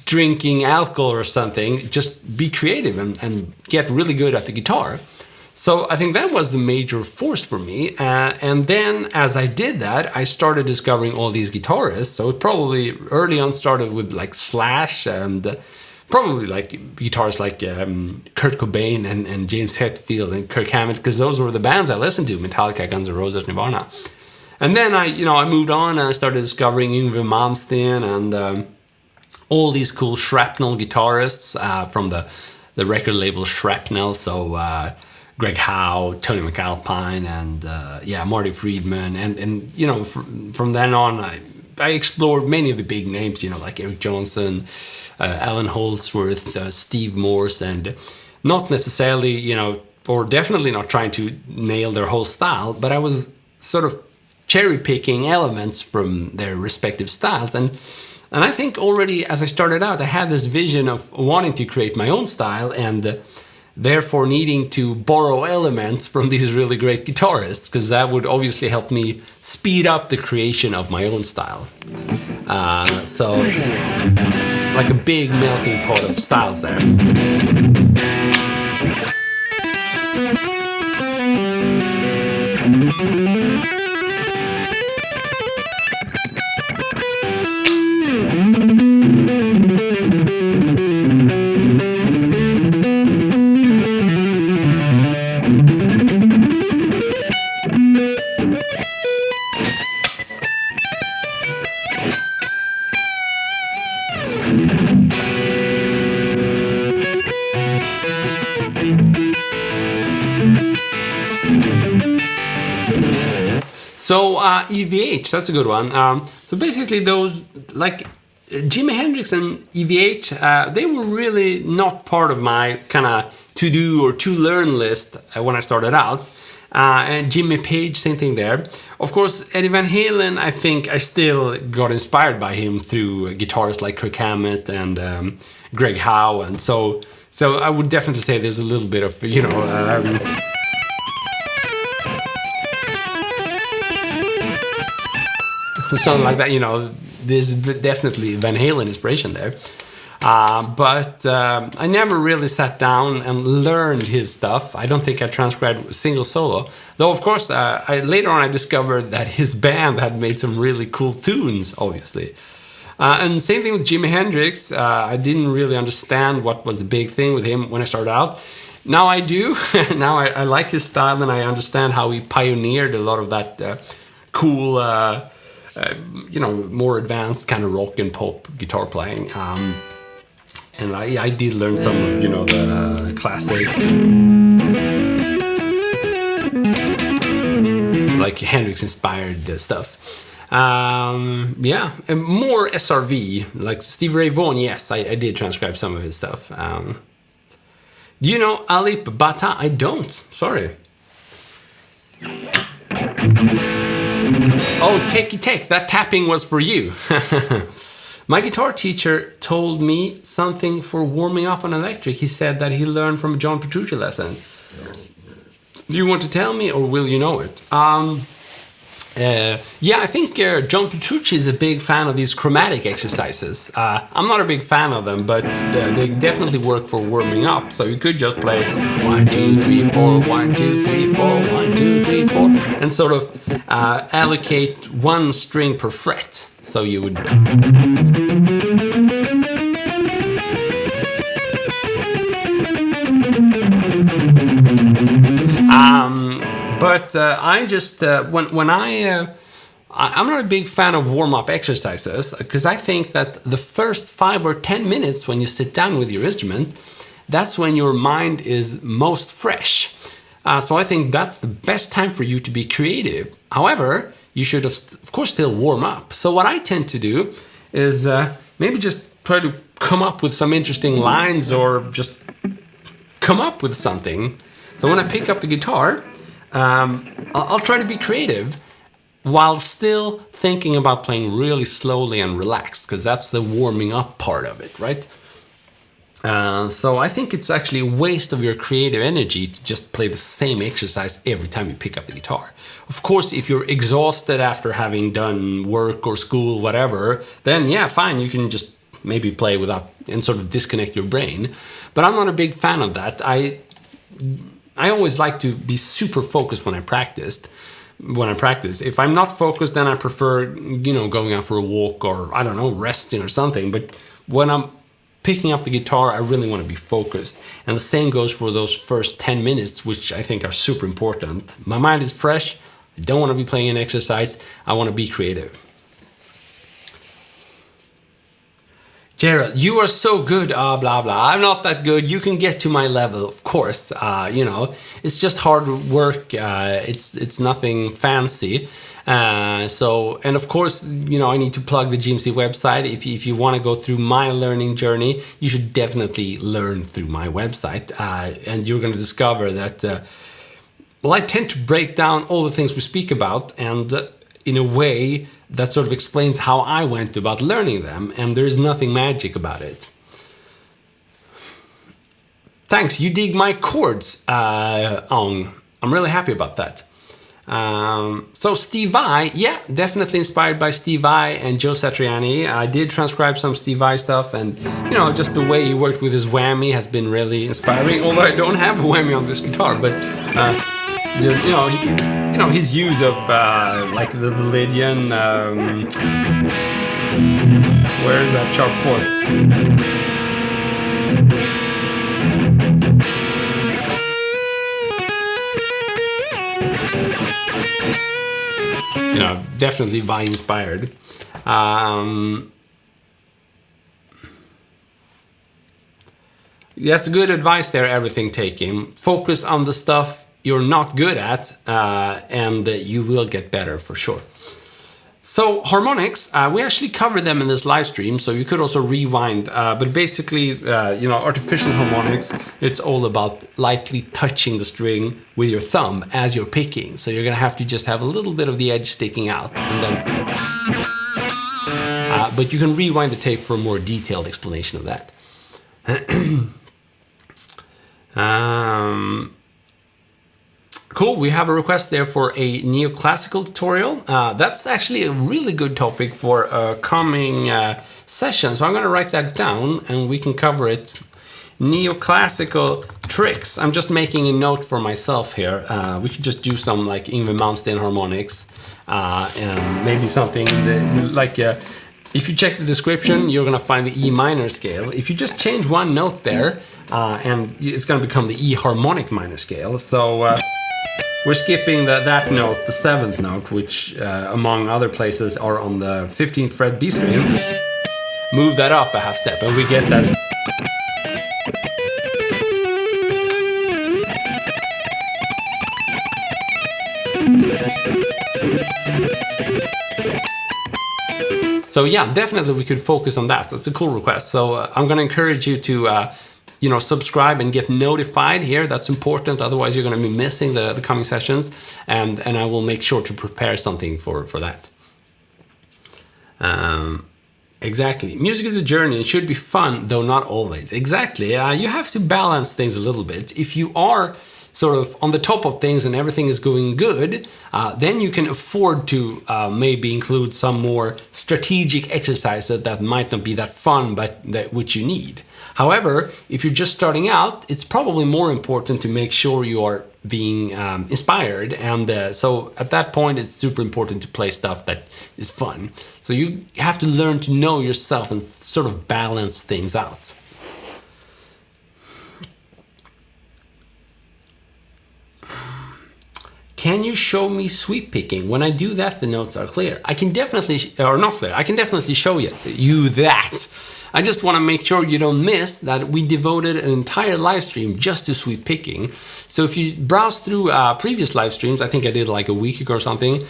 drinking alcohol or something, just be creative and get really good at the guitar. So I think that was the major force for me. And then as I did that, I started discovering all these guitarists. So it probably early on started with like Slash and probably like guitarists like Kurt Cobain and James Hetfield and Kirk Hammett, because those were the bands I listened to, Metallica, Guns N' Roses, Nirvana. And then I moved on and I started discovering Yngwie Malmsteen and all these cool shrapnel guitarists from the record label Shrapnel. So Greg Howe, Tony McAlpine, and Marty Friedman. And from then on, I explored many of the big names, like Eric Johnson, Alan Holdsworth, Steve Morse, and not necessarily, or definitely not trying to nail their whole style, but I was sort of cherry picking elements from their respective styles. And I think already as I started out, I had this vision of wanting to create my own style and therefore needing to borrow elements from these really great guitarists, because that would obviously help me speed up the creation of my own style. So like a big melting pot of styles there. So EVH, that's a good one. So basically those, like Jimi Hendrix and EVH, they were really not part of my kind of to-do or to-learn list when I started out. And Jimmy Page, same thing there. Of course, Eddie Van Halen, I think I still got inspired by him through guitarists like Kirk Hammett and Greg Howe. And so I would definitely say there's a little bit of, something like that, there's definitely Van Halen inspiration there. But I never really sat down and learned his stuff. I don't think I transcribed a single solo. Though, of course, later on I discovered that his band had made some really cool tunes, obviously. And same thing with Jimi Hendrix. I didn't really understand what was the big thing with him when I started out. Now I do. Now I like his style and I understand how he pioneered a lot of that cool... more advanced kind of rock and pop guitar playing. And I did learn some of, the classic, like Hendrix-inspired stuff. And more SRV, like Stevie Ray Vaughan, yes, I did transcribe some of his stuff. Do you know Alip Bata? I don't, sorry. Oh, take, that tapping was for you. My guitar teacher told me something for warming up on electric. He said that he learned from a John Petrucci lesson. Do you want to tell me or will you know it? I think John Petrucci is a big fan of these chromatic exercises. I'm not a big fan of them, but they definitely work for warming up. So you could just play 1, 2, 3, 4, 1, 2, 3, 4, 1, 2, 3, 4, and sort of allocate one string per fret. So you would... But I just when I'm not a big fan of warm-up exercises because I think that the first 5 or 10 minutes when you sit down with your instrument, that's when your mind is most fresh. So I think that's the best time for you to be creative. However, you should of course still warm up. So what I tend to do is maybe just try to come up with some interesting lines or just come up with something. So when I pick up the guitar, I'll try to be creative while still thinking about playing really slowly and relaxed, because that's the warming up part of it, right? So I think it's actually a waste of your creative energy to just play the same exercise every time you pick up the guitar. Of course, if you're exhausted after having done work or school, whatever, then yeah, fine, you can just maybe play without and sort of disconnect your brain. But I'm not a big fan of that. I always like to be super focused when I practice. If I'm not focused, then I prefer, going out for a walk or, I don't know, resting or something. But when I'm picking up the guitar, I really want to be focused. And the same goes for those first 10 minutes, which I think are super important. My mind is fresh. I don't want to be playing an exercise. I want to be creative. Gerald, you are so good, blah, blah. I'm not that good. You can get to my level, of course. It's just hard work. It's nothing fancy. And of course, I need to plug the GMC website. If you want to go through my learning journey, you should definitely learn through my website. And you're going to discover that, I tend to break down all the things we speak about and in a way that sort of explains how I went about learning them, and there's nothing magic about it. Thanks, you dig my chords, Ong. I'm really happy about that. So Steve Vai, yeah, definitely inspired by Steve Vai and Joe Satriani. I did transcribe some Steve Vai stuff, and just the way he worked with his whammy has been really inspiring. Although I don't have a whammy on this guitar, but his use of like the Lydian. Where is that sharp fourth? Definitely Vai inspired. That's good advice there, everything taking. Focus on the stuff you're not good at, and you will get better for sure. So harmonics, we actually covered them in this live stream, so you could also rewind. But basically, artificial harmonics, it's all about lightly touching the string with your thumb as you're picking. So you're gonna have to just have a little bit of the edge sticking out, and then. But you can rewind the tape for a more detailed explanation of that. Cool, we have a request there for a neoclassical tutorial. That's actually a really good topic for a coming session. So I'm going to write that down and we can cover it. Neoclassical tricks. I'm just making a note for myself here. We could just do some like Yngwie Malmsteen harmonics and maybe something that, like if you check the description, you're going to find the E minor scale. If you just change one note there, and it's going to become the E harmonic minor scale. So we're skipping that note, the 7th note, which among other places are on the 15th fret B string. Move that up a half step and we get that. So yeah, definitely we could focus on that. That's a cool request. So I'm going to encourage you to subscribe and get notified here. That's important. Otherwise, you're going to be missing the coming sessions. And I will make sure to prepare something for that. Exactly. Music is a journey. It should be fun, though not always. Exactly. You have to balance things a little bit. If you are sort of on the top of things and everything is going good, then you can afford to maybe include some more strategic exercises that might not be that fun, but which you need. However, if you're just starting out, it's probably more important to make sure you are being inspired. And so at that point, it's super important to play stuff that is fun. So you have to learn to know yourself and sort of balance things out. Can you show me sweep picking? When I do that, the notes are clear. I can definitely, or not clear, I can definitely show you that. I just want to make sure you don't miss that we devoted an entire live stream just to sweep picking. So if you browse through previous live streams, I think I did like a week ago or something,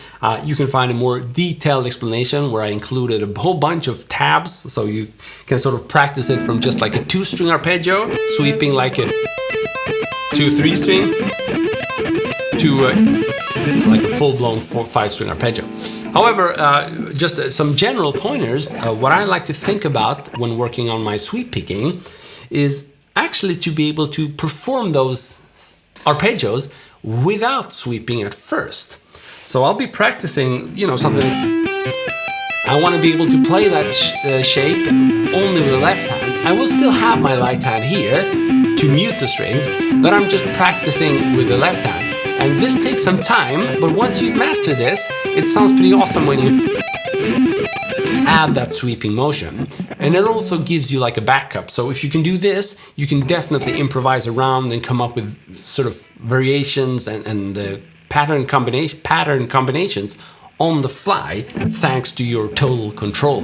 you can find a more detailed explanation where I included a whole bunch of tabs. So you can sort of practice it from just like a 2-string arpeggio, sweeping like a 2-3 string, to like a full-blown 4-5-string arpeggio. However, just some general pointers. What I like to think about when working on my sweep picking is actually to be able to perform those arpeggios without sweeping at first. So I'll be practicing, you know, something. I want to be able to play that shape only with the left hand. I will still have my right hand here to mute the strings, but I'm just practicing with the left hand. And this takes some time, but once you master this, it sounds pretty awesome when you add that sweeping motion. And it also gives you like a backup. So if you can do this, you can definitely improvise around and come up with sort of variations and pattern combinations on the fly, thanks to your total control.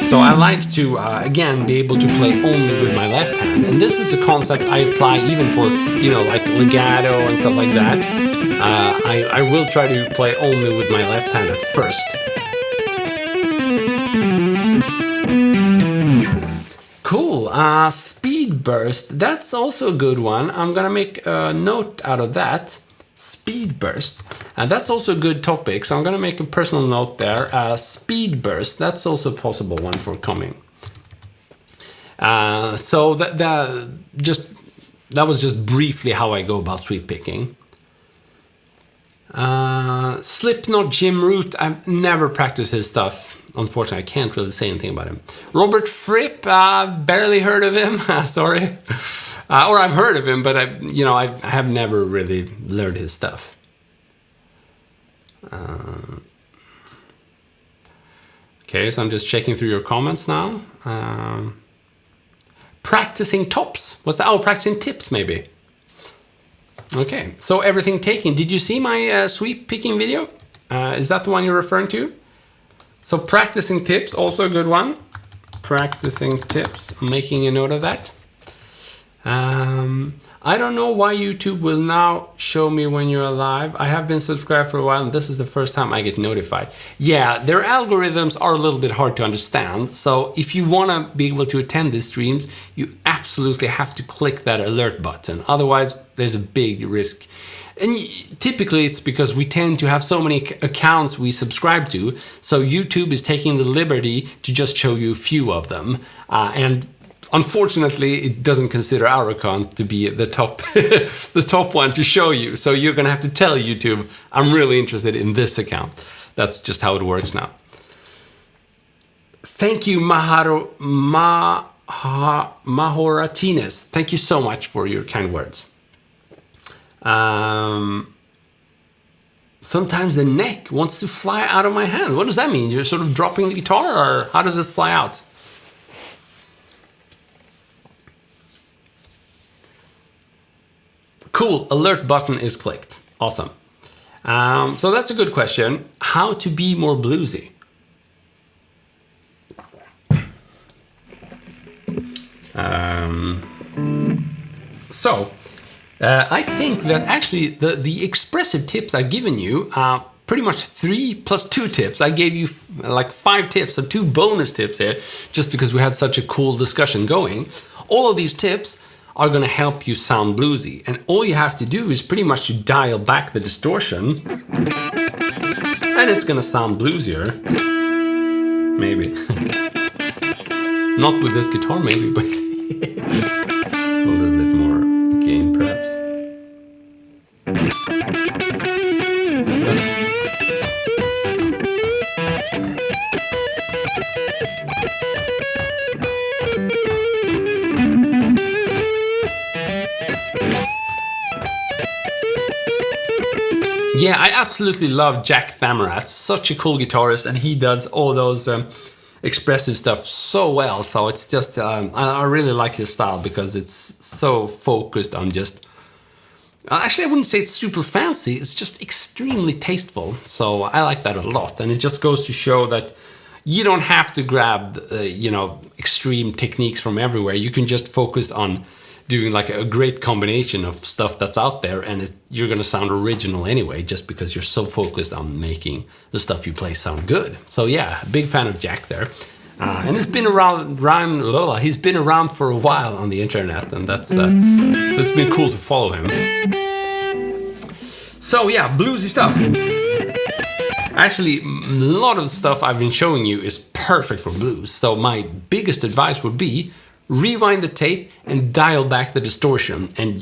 So I like to, again, be able to play only with my left hand. And this is a concept I apply even for, you know, like legato and stuff like that. I will try to play only with my left hand at first. Cool. Speed burst. That's also a good one. I'm gonna make a note out of that. Speed burst. And that's also a good topic. So I'm gonna make a personal note there. Speed burst. That's also a possible one for coming. So that was just briefly how I go about sweep picking. Slipknot Jim Root. I've never practiced his stuff. Unfortunately, I can't really say anything about him. Robert Fripp, barely heard of him. Sorry. Or I've heard of him, but I have never really learned his stuff. Okay, so I'm just checking through your comments now. Practicing tops. What's that? Oh, practicing tips, maybe. Okay, so everything taken. Did you see my sweep picking video? Is that the one you're referring to? So practicing tips, also a good one. Practicing tips, I'm making a note of that. I don't know why YouTube will now show me when you're live. I have been subscribed for a while and this is the first time I get notified. Yeah, their algorithms are a little bit hard to understand. So if you want to be able to attend these streams, you absolutely have to click that alert button. Otherwise, there's a big risk. And typically it's because we tend to have so many accounts we subscribe to. So YouTube is taking the liberty to just show you a few of them. And unfortunately, it doesn't consider our account to be the top, the top one to show you. So you're gonna have to tell YouTube, I'm really interested in this account. That's just how it works now. Thank you, Mahoratines. Thank you so much for your kind words. Sometimes the neck wants to fly out of my hand. What does that mean? You're sort of dropping the guitar, or how does it fly out? Cool, alert button is clicked. Awesome. So that's a good question. How to be more bluesy? I think that actually the expressive tips I've given you are pretty much 3 plus 2 tips. I gave you like 5 tips, so 2 bonus tips here, just because we had such a cool discussion going. All of these tips are going to help you sound bluesy, and all you have to do is pretty much to dial back the distortion, and it's going to sound bluesier. Maybe. Not with this guitar, maybe, but a little bit more gain, perhaps. Yeah, I absolutely love Jack Thamrat. Such a cool guitarist, and he does all those expressive stuff so well. So it's just, I really like his style because it's so focused on just, actually I wouldn't say it's super fancy, it's just extremely tasteful. So I like that a lot, and it just goes to show that you don't have to grab, extreme techniques from everywhere. You can just focus on doing like a great combination of stuff that's out there, and you're gonna sound original anyway, just because you're so focused on making the stuff you play sound good. So yeah, big fan of Jack there. And he's been he's been around for a while on the internet, and that's so it's been cool to follow him. So yeah, bluesy stuff. Actually, a lot of the stuff I've been showing you is perfect for blues. So my biggest advice would be rewind the tape and dial back the distortion. And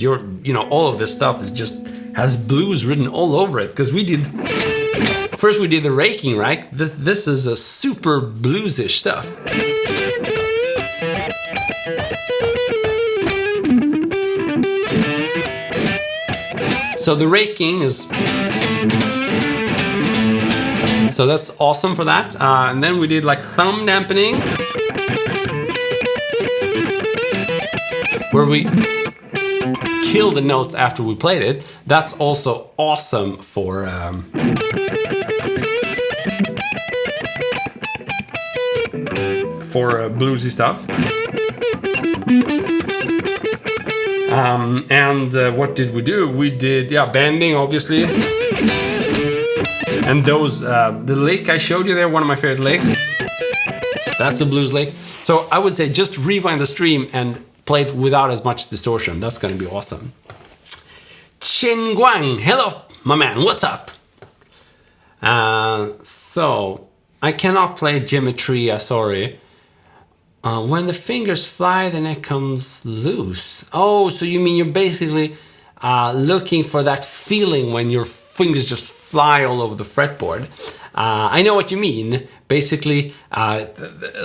all of this stuff is just has blues written all over it. Because we did the raking, right? This is a super bluesish stuff. So the raking is... So that's awesome for that. And then we did like thumb dampening, where we kill the notes after we played it. That's also awesome for bluesy stuff. What did we do? We did, bending, obviously. And those, the lick I showed you there, one of my favorite licks, that's a blues lick. So I would say just rewind the stream and play it without as much distortion. That's going to be awesome. Chin Guang, hello, my man, what's up? So, I cannot play Geometria, sorry. When the fingers fly, the neck comes loose. Oh, so you mean you're basically looking for that feeling when your fingers just fly all over the fretboard. I know what you mean. Basically,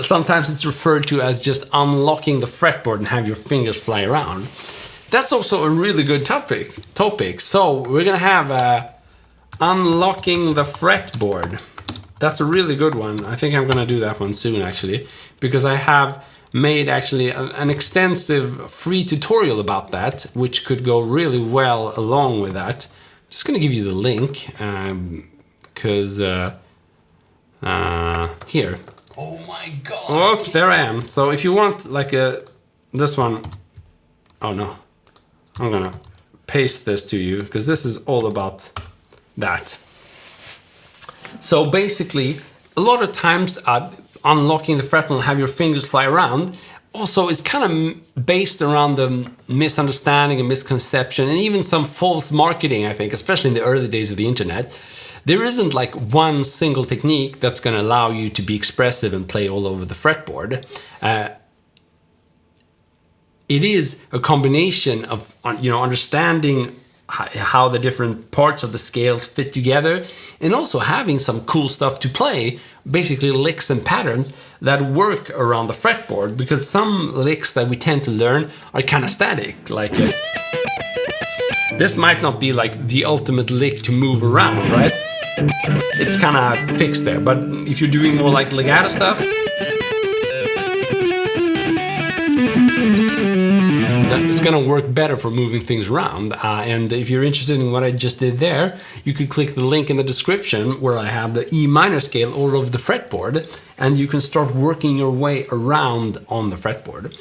sometimes it's referred to as just unlocking the fretboard and have your fingers fly around. That's also a really good topic. So we're gonna have unlocking the fretboard. That's a really good one. I think I'm gonna do that one soon, actually, because I have made actually an extensive free tutorial about that, which could go really well along with that. Just gonna give you the link, because here. Oh my god! Oh, there I am. So if you want like this one, oh no, I'm gonna paste this to you because this is all about that. So basically, a lot of times unlocking the fretboard and have your fingers fly around also is kind of based around the misunderstanding and misconception and even some false marketing, I think, especially in the early days of the internet. There isn't like one single technique that's going to allow you to be expressive and play all over the fretboard. It is a combination of understanding how the different parts of the scales fit together and also having some cool stuff to play, basically licks and patterns that work around the fretboard, because some licks that we tend to learn are kind of static. Like this might not be like the ultimate lick to move around, right? It's kind of fixed there, but if you're doing more like legato stuff, it's gonna work better for moving things around. And if you're interested in what I just did there, you could click the link in the description where I have the E minor scale all over the fretboard, and you can start working your way around on the fretboard.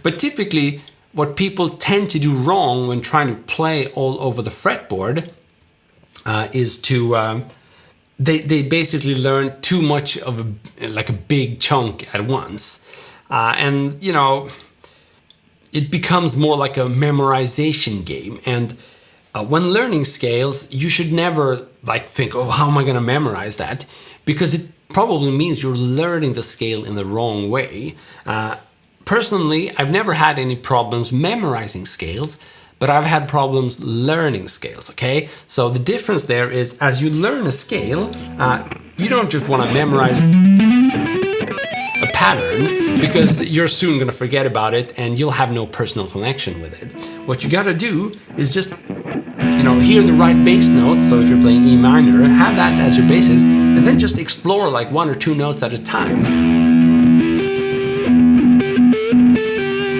But typically, what people tend to do wrong when trying to play all over the fretboard is to they basically learn too much of a big chunk at once, and it becomes more like a memorization game. And when learning scales, you should never think, oh, how am I going to memorize that? Because it probably means you're learning the scale in the wrong way. Personally, I've never had any problems memorizing scales, but I've had problems learning scales, okay? So the difference there is, as you learn a scale, you don't just want to memorize a pattern, because you're soon going to forget about it and you'll have no personal connection with it. What you got to do is just, hear the right bass notes. So if you're playing E minor, have that as your basis, and then just explore like one or two notes at a time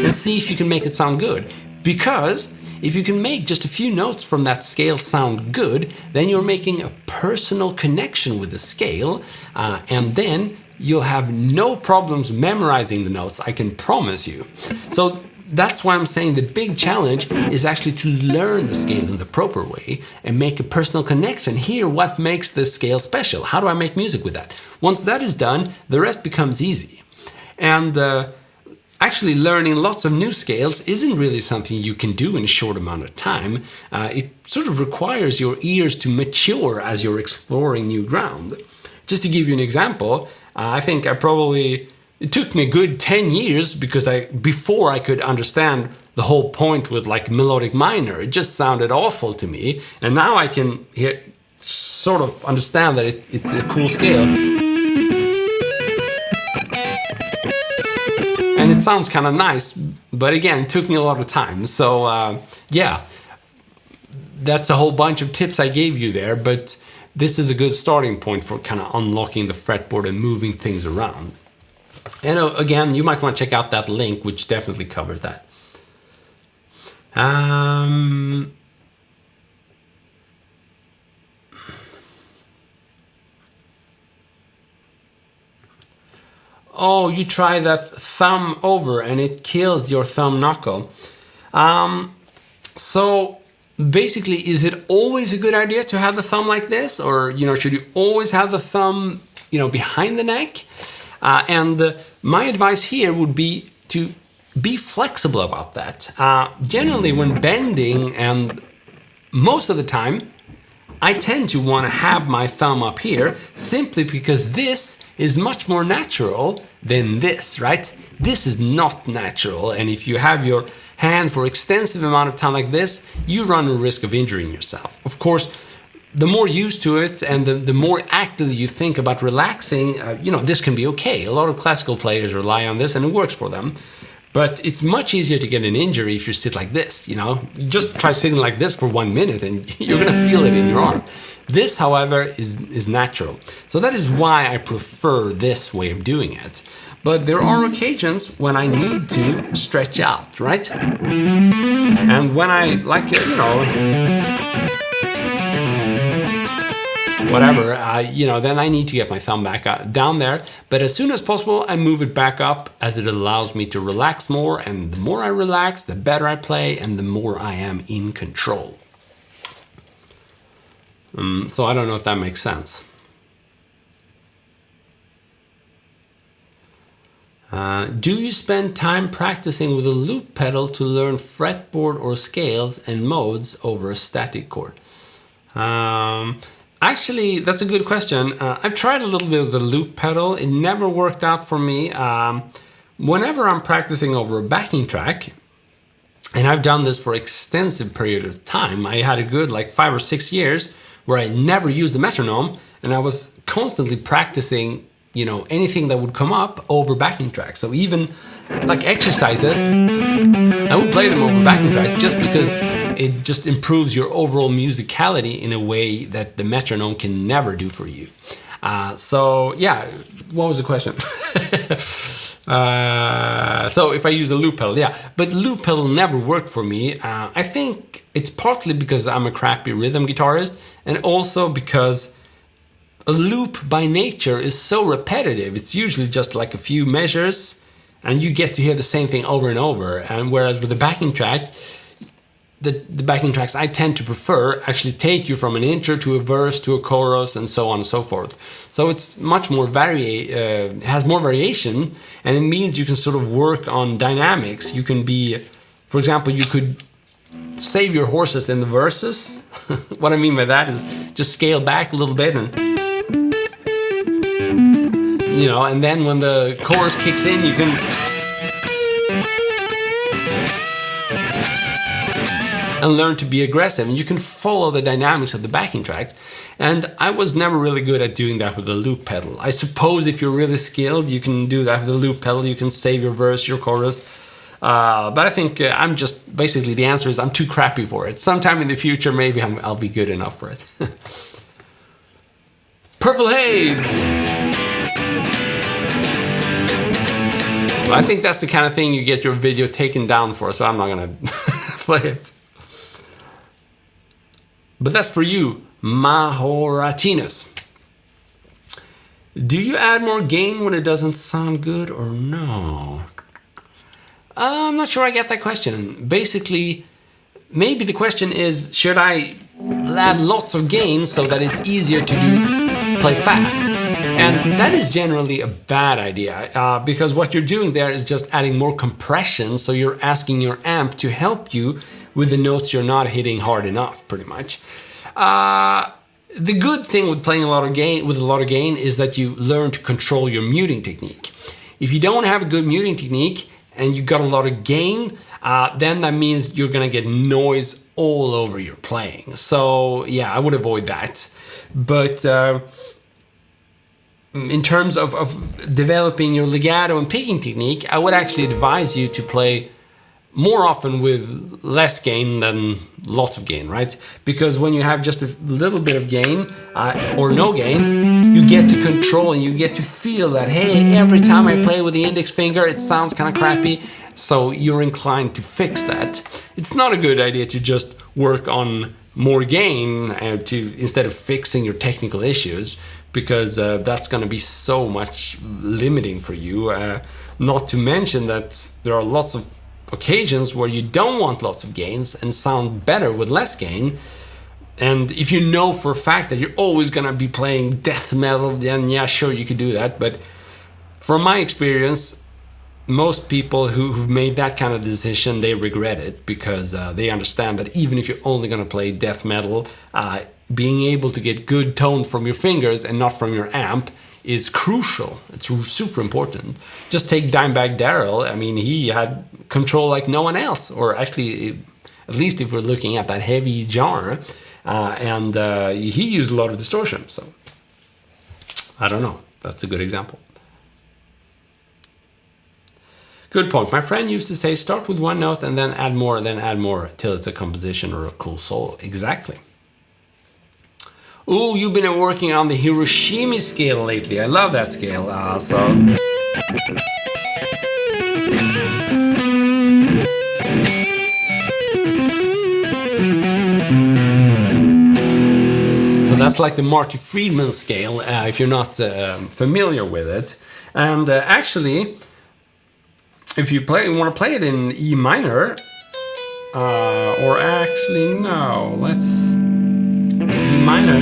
and see if you can make it sound good. Because if you can make just a few notes from that scale sound good, then you're making a personal connection with the scale, and then you'll have no problems memorizing the notes, I can promise you. So that's why I'm saying the big challenge is actually to learn the scale in the proper way and make a personal connection. Hear what makes this scale special. How do I make music with that? Once that is done, the rest becomes easy. And actually learning lots of new scales isn't really something you can do in a short amount of time. It sort of requires your ears to mature as you're exploring new ground. Just to give you an example, I think it took me a good 10 years before I could understand the whole point with like melodic minor. It just sounded awful to me. And now I can sort of understand that it's a cool scale. And it sounds kind of nice, but again, it took me a lot of time. So yeah, that's a whole bunch of tips I gave you there, but this is a good starting point for kind of unlocking the fretboard and moving things around. And again, you might want to check out that link, which definitely covers that. Oh, you try that thumb over and it kills your thumb knuckle. So basically, is it always a good idea to have the thumb like this? Or, should you always have the thumb, behind the neck? And my advice here would be to be flexible about that. Generally, when bending, and most of the time, I tend to want to have my thumb up here simply because this is much more natural than this, right? This is not natural, and if you have your hand for extensive amount of time like this, you run a risk of injuring yourself. Of course, the more used to it and the more actively you think about relaxing, this can be okay. A lot of classical players rely on this and it works for them. But it's much easier to get an injury if you sit like this, You just try sitting like this for 1 minute and you're gonna feel it in your arm. This, however, is natural. So that is why I prefer this way of doing it. But there are occasions when I need to stretch out, right? And when I whatever, then I need to get my thumb back down there. But as soon as possible, I move it back up as it allows me to relax more. And the more I relax, the better I play and the more I am in control. So I don't know if that makes sense. Do you spend time practicing with a loop pedal to learn fretboard or scales and modes over a static chord? Actually, that's a good question. I've tried a little bit with the loop pedal. It never worked out for me. Whenever I'm practicing over a backing track, and I've done this for an extensive period of time, I had a good 5 or 6 years where I never used the metronome, and I was constantly practicing, anything that would come up over backing tracks. So even exercises, I would play them over backing tracks just because it just improves your overall musicality in a way that the metronome can never do for you. So yeah, what was the question? So if I use a loop pedal, yeah, but loop pedal never worked for me. I think it's partly because I'm a crappy rhythm guitarist, and also because a loop by nature is so repetitive. It's usually just like a few measures and you get to hear the same thing over and over. And whereas with the backing track, the backing tracks I tend to prefer actually take you from an intro to a verse to a chorus and so on and so forth. So it's much more has more variation, and it means you can sort of work on dynamics. You can be, for example, you could save your horses in the verses. What I mean by that is just scale back a little bit and then when the chorus kicks in, you can and learn to be aggressive, and you can follow the dynamics of the backing track. And I was never really good at doing that with the loop pedal. I suppose if you're really skilled, you can do that with the loop pedal. You can save your verse, your chorus. But I think I'm just, basically the answer is I'm too crappy for it. Sometime in the future, maybe I'll be good enough for it. Purple Haze! I think that's the kind of thing you get your video taken down for, so I'm not gonna play it. But that's for you, Mahoratinas. Do you add more gain when it doesn't sound good or no? I'm not sure I get that question. Basically, maybe the question is, should I add lots of gain so that it's easier to play fast? And that is generally a bad idea, because what you're doing there is just adding more compression, so you're asking your amp to help you with the notes you're not hitting hard enough, pretty much. the good thing with playing a lot of gain is that you learn to control your muting technique. If you don't have a good muting technique and you got a lot of gain, then that means you're gonna get noise all over your playing. So yeah, I would avoid that. But in terms of developing your legato and picking technique, I would actually advise you to play more often with less gain than lots of gain, right? Because when you have just a little bit of gain or no gain, you get to control and you get to feel that, hey, every time I play with the index finger, it sounds kind of crappy. So you're inclined to fix that. It's not a good idea to just work on more gain instead of fixing your technical issues, because that's going to be so much limiting for you. Not to mention that there are lots of occasions where you don't want lots of gains and sound better with less gain. And if you know for a fact that you're always going to be playing death metal, then yeah, sure, you could do that. But from my experience, most people who've made that kind of decision, they regret it, because they understand that even if you're only going to play death metal, being able to get good tone from your fingers and not from your amp is crucial. It's super important. Just take Dimebag Darrell. I mean, he had control like no one else, or actually, at least if we're looking at that heavy genre, and he used a lot of distortion. So I don't know. That's a good example. Good point. My friend used to say, start with one note and then add more till it's a composition or a cool solo. Exactly. Ooh, you've been working on the Hiroshima scale lately. I love that scale. So that's like the Marty Friedman scale, if you're not familiar with it. And actually, if you want to play it in E minor, or actually no, let's E minor.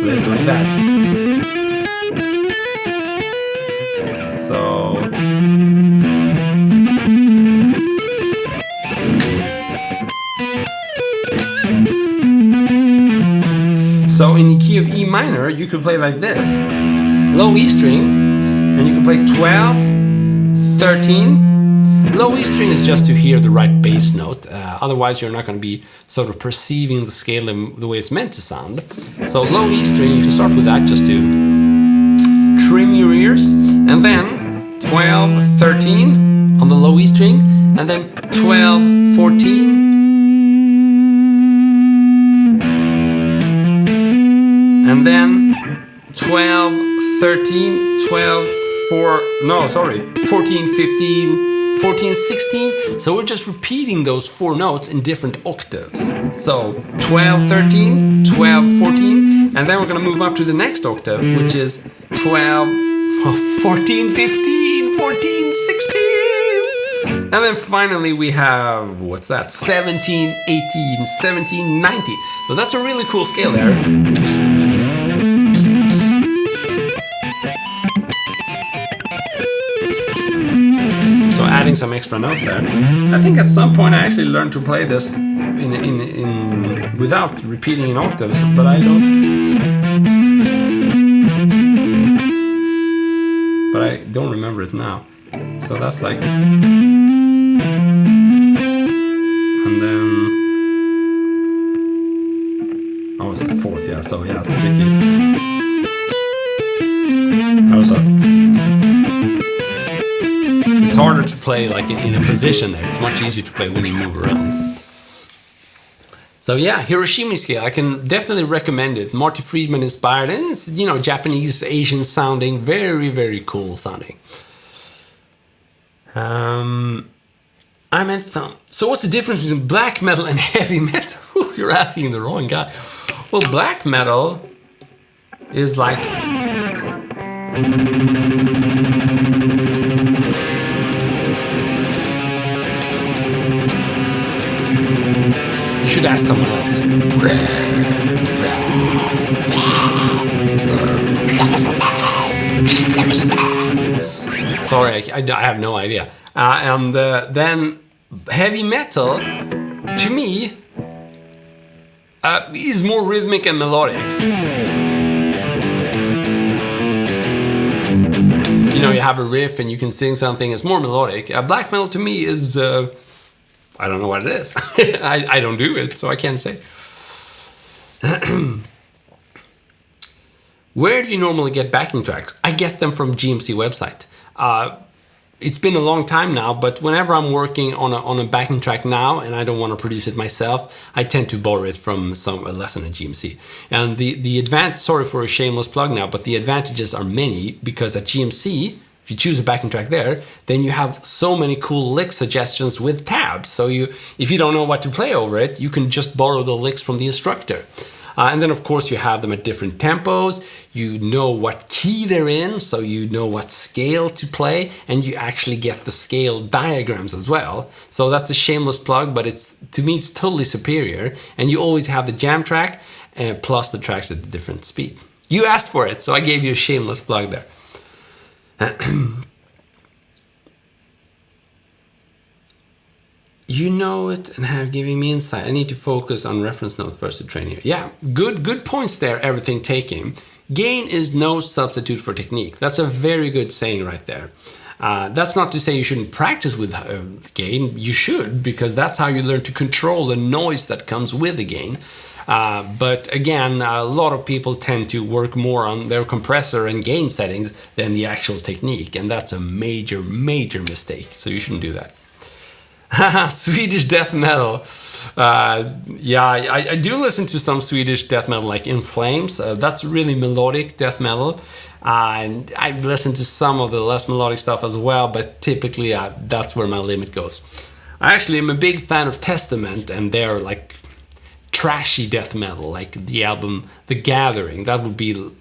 It's like that. So in the key of E minor, you could play like this. Low E string, and you can play 12, 13. Low E string is just to hear the right bass note. Otherwise, you're not going to be sort of perceiving the scale the way it's meant to sound. So low E string, you can start with that just to trim your ears. And then 12, 13 on the low E string. And then 12, 14. And then 12, 13, 12, 14, 15, 14, 16. So we're just repeating those four notes in different octaves. So 12, 13, 12, 14. And then we're going to move up to the next octave, which is 12, 14, 15, 14, 16. And then finally we have, what's that? 17, 18, 17, 19. So that's a really cool scale there. Adding some extra notes there. I think at some point I actually learned to play this in without repeating in octaves, but I don't remember it now. So that's like, and then I was the fourth, yeah. So yeah, it's tricky. It's harder to play like in a position there. It's much easier to play when you move around. So yeah, Hiroshima scale, I can definitely recommend it. Marty Friedman inspired, and it's, you know, Japanese, Asian sounding, very, very cool sounding. I meant thumb. So what's the difference between black metal and heavy metal? You're asking the wrong guy. Well, black metal is like, you should ask someone else. Sorry, I have no idea. And then heavy metal, to me, is more rhythmic and melodic. You know, you have a riff and you can sing something. It's more melodic. Black metal to me is, I don't know what it is. I don't do it, so I can't say. Where do you normally get backing tracks? I get them from GMC website. It's been a long time now, but whenever I'm working on a backing track now and I don't want to produce it myself, I tend to borrow it from some lesson at GMC. And the advantage, sorry for a shameless plug now, but the advantages are many, because at GMC, if you choose a backing track there, then you have so many cool lick suggestions with tabs. So if you don't know what to play over it, you can just borrow the licks from the instructor. And then, of course, you have them at different tempos. You know what key they're in, so you know what scale to play, and you actually get the scale diagrams as well. So that's a shameless plug, but to me, it's totally superior. And you always have the jam track plus the tracks at a different speed. You asked for it, so I gave you a shameless plug there. You know it and have given me insight. I need to focus on reference note first to train here. Yeah, good points there, everything taken. Gain is no substitute for technique. That's a very good saying right there. That's not to say you shouldn't practice with gain. You should, because that's how you learn to control the noise that comes with the gain. But again, a lot of people tend to work more on their compressor and gain settings than the actual technique. And that's a major mistake. So you shouldn't do that. Swedish death metal. Yeah, I do listen to some Swedish death metal, like In Flames. That's really melodic death metal. And I listen to some of the less melodic stuff as well, but typically that's where my limit goes. I actually am a big fan of Testament, and they're like trashy death metal, like the album The Gathering. That would be,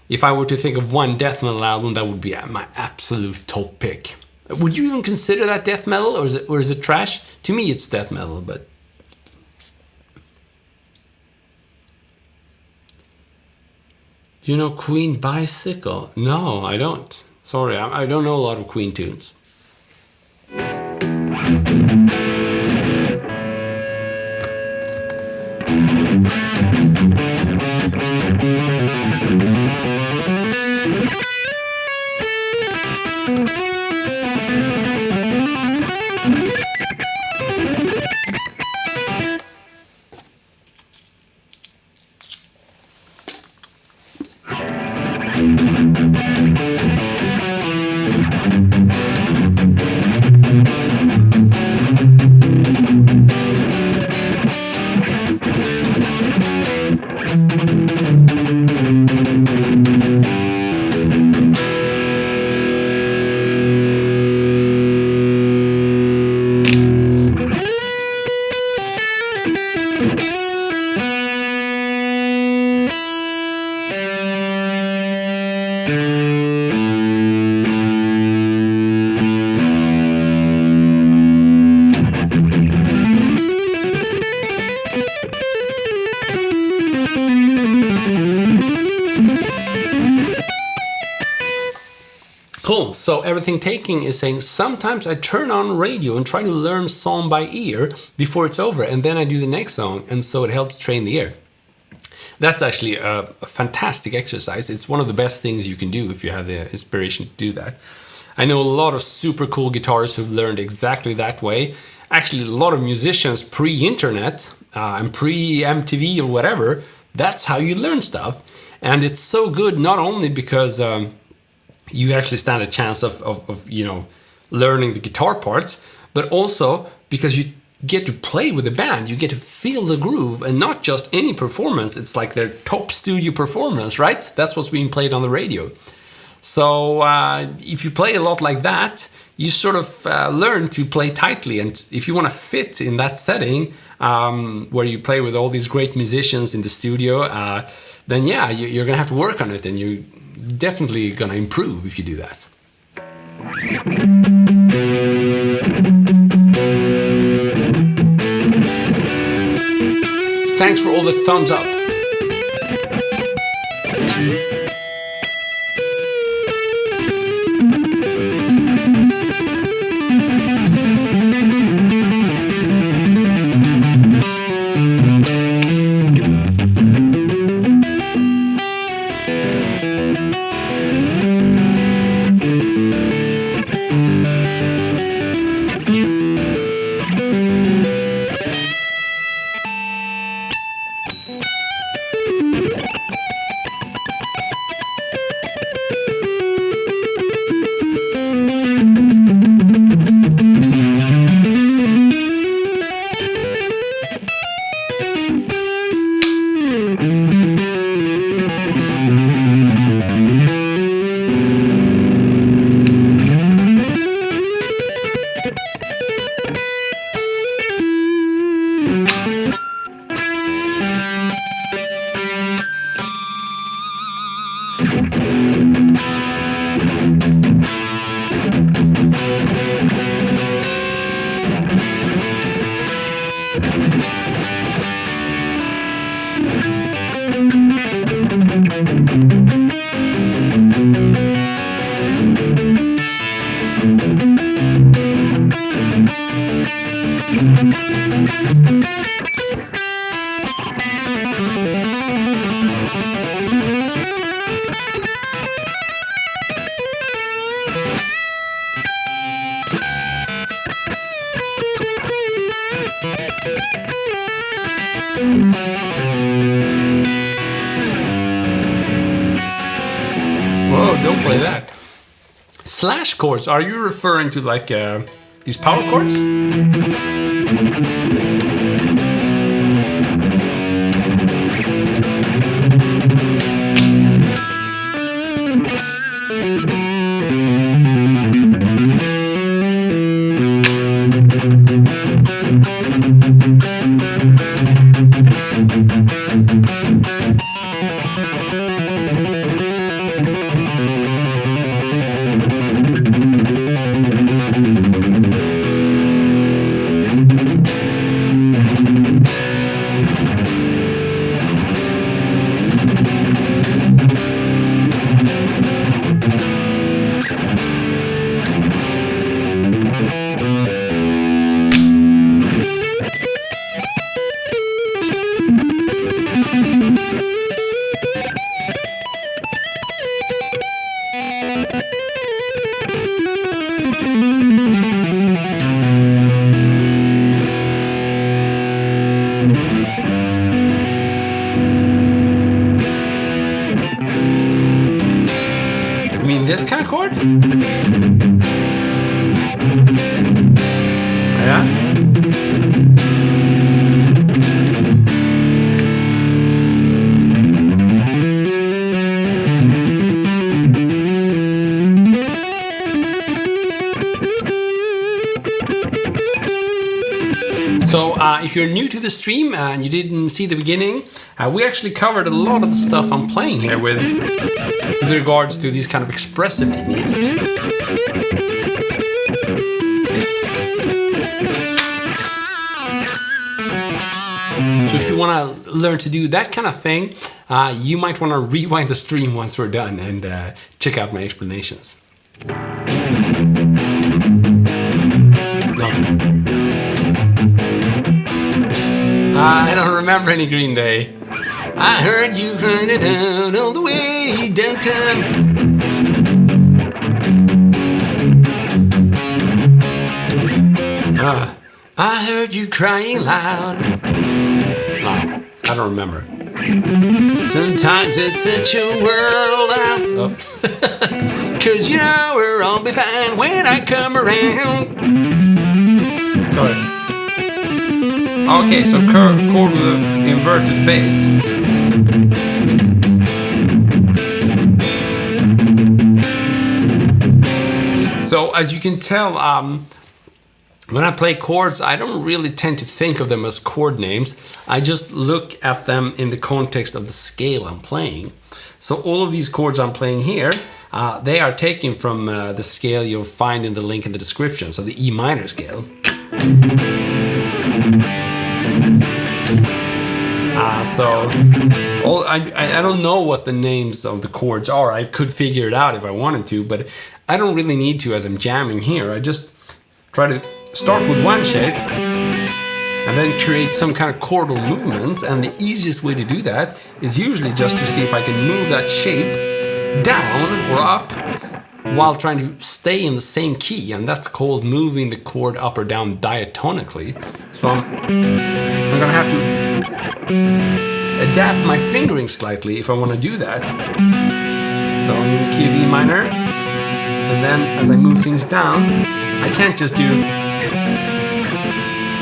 if I were to think of one death metal album, that would be my absolute top pick. Would you even consider that death metal, or is it trash? To me, it's death metal, but... Do you know Queen Bicycle? No, I don't. Sorry, I don't know a lot of Queen tunes. Cool, so everything taking is saying sometimes I turn on radio and try to learn song by ear before it's over, and then I do the next song, and so it helps train the ear. That's actually a fantastic exercise. It's one of the best things you can do if you have the inspiration to do that. I know a lot of super cool guitarists who've learned exactly that way. Actually, a lot of musicians pre-internet and pre-MTV or whatever, that's how you learn stuff. And it's so good, not only because you actually stand a chance of you know, learning the guitar parts, but also because you get to play with the band, you get to feel the groove, and not just any performance, it's like their top studio performance, right? That's what's being played on the radio. So if you play a lot like that, you sort of learn to play tightly, and if you want to fit in that setting where you play with all these great musicians in the studio, then yeah, you're gonna have to work on it, and you're definitely gonna improve if you do that. Thanks for all the thumbs up. don't play that. Slash chords, are you referring to like these power chords? You mean this kind of chord? Yeah? So if you're new to the stream and you didn't see the beginning, we actually covered a lot of the stuff I'm playing here with regards to these kind of expressive techniques. So if you want to learn to do that kind of thing, you might want to rewind the stream once we're done and check out my explanations. I don't remember any Green Day. I heard you crying it out all the way downtown. I heard you crying loud. No, I don't remember. Sometimes it's such a world out. Oh. Cause you know we're all be fine when I come around. Sorry. Okay, so chord with an inverted bass. So as you can tell, when I play chords, I don't really tend to think of them as chord names. I just look at them in the context of the scale I'm playing. So all of these chords I'm playing here, they are taken from the scale you'll find in the link in the description, so the E minor scale. I don't know what the names of the chords are. I could figure it out if I wanted to, but I don't really need to as I'm jamming here. I just try to start with one shape and then create some kind of chordal movement, and the easiest way to do that is usually just to see if I can move that shape down or up while trying to stay in the same key, and that's called moving the chord up or down diatonically. So I'm gonna have to adapt my fingering slightly if I want to do that. So I'm in the key of E minor, and then as I move things down, I can't just do,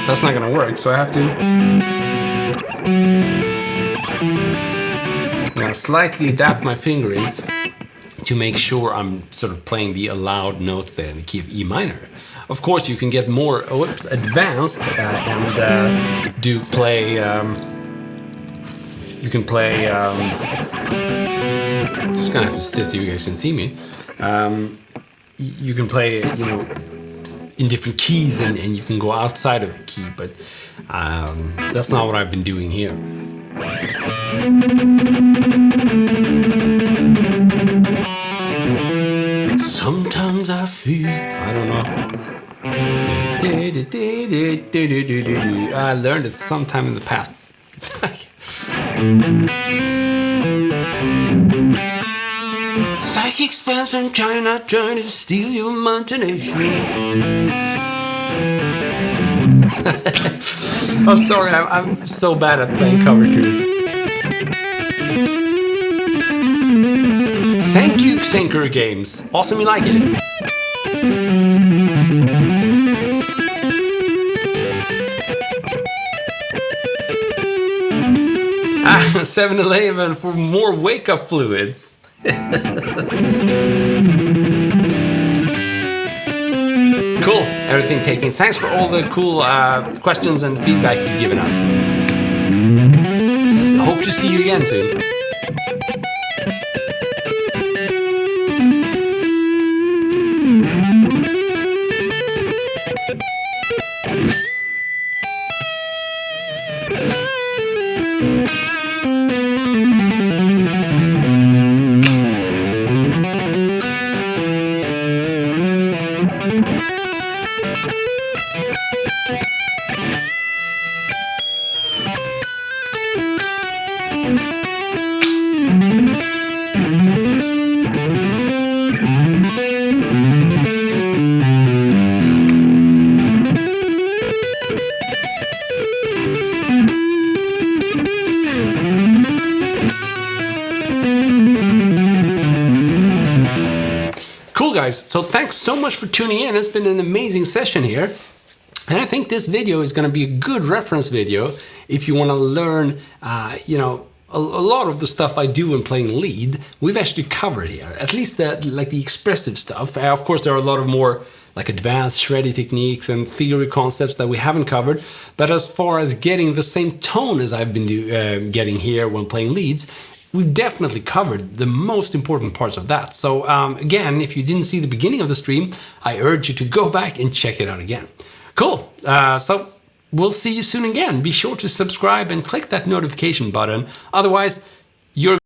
that's not gonna work, so I have to, I'm gonna slightly adapt my fingering to make sure I'm sort of playing the allowed notes there in the key of E minor. Of course, you can get more advanced and do play. You can play. Just gonna have to sit so you guys can see me. You can play, you know, in different keys, and you can go outside of the key, but that's not what I've been doing here. Sometimes I feel, I don't know. I learned it sometime in the past. Psychic spells from China trying to steal your imagination. Oh, sorry, I'm so bad at playing cover tunes. Thank you, Xanker Games. Awesome, you like it. 7-Eleven for more wake-up fluids. Cool, everything taken. Thanks for all the cool questions and feedback you've given us. Hope to see you again soon. Guys, so thanks so much for tuning in. It's been an amazing session here, and I think this video is going to be a good reference video if you want to learn you know, a lot of the stuff I do when playing lead we've actually covered here, at least like the expressive stuff. Of course there are a lot of more like advanced shredding techniques and theory concepts that we haven't covered, but as far as getting the same tone as I've been getting here when playing leads, we've definitely covered the most important parts of that. So again, if you didn't see the beginning of the stream, I urge you to go back and check it out again. Cool. So we'll see you soon again. Be sure to subscribe and click that notification button. Otherwise, you're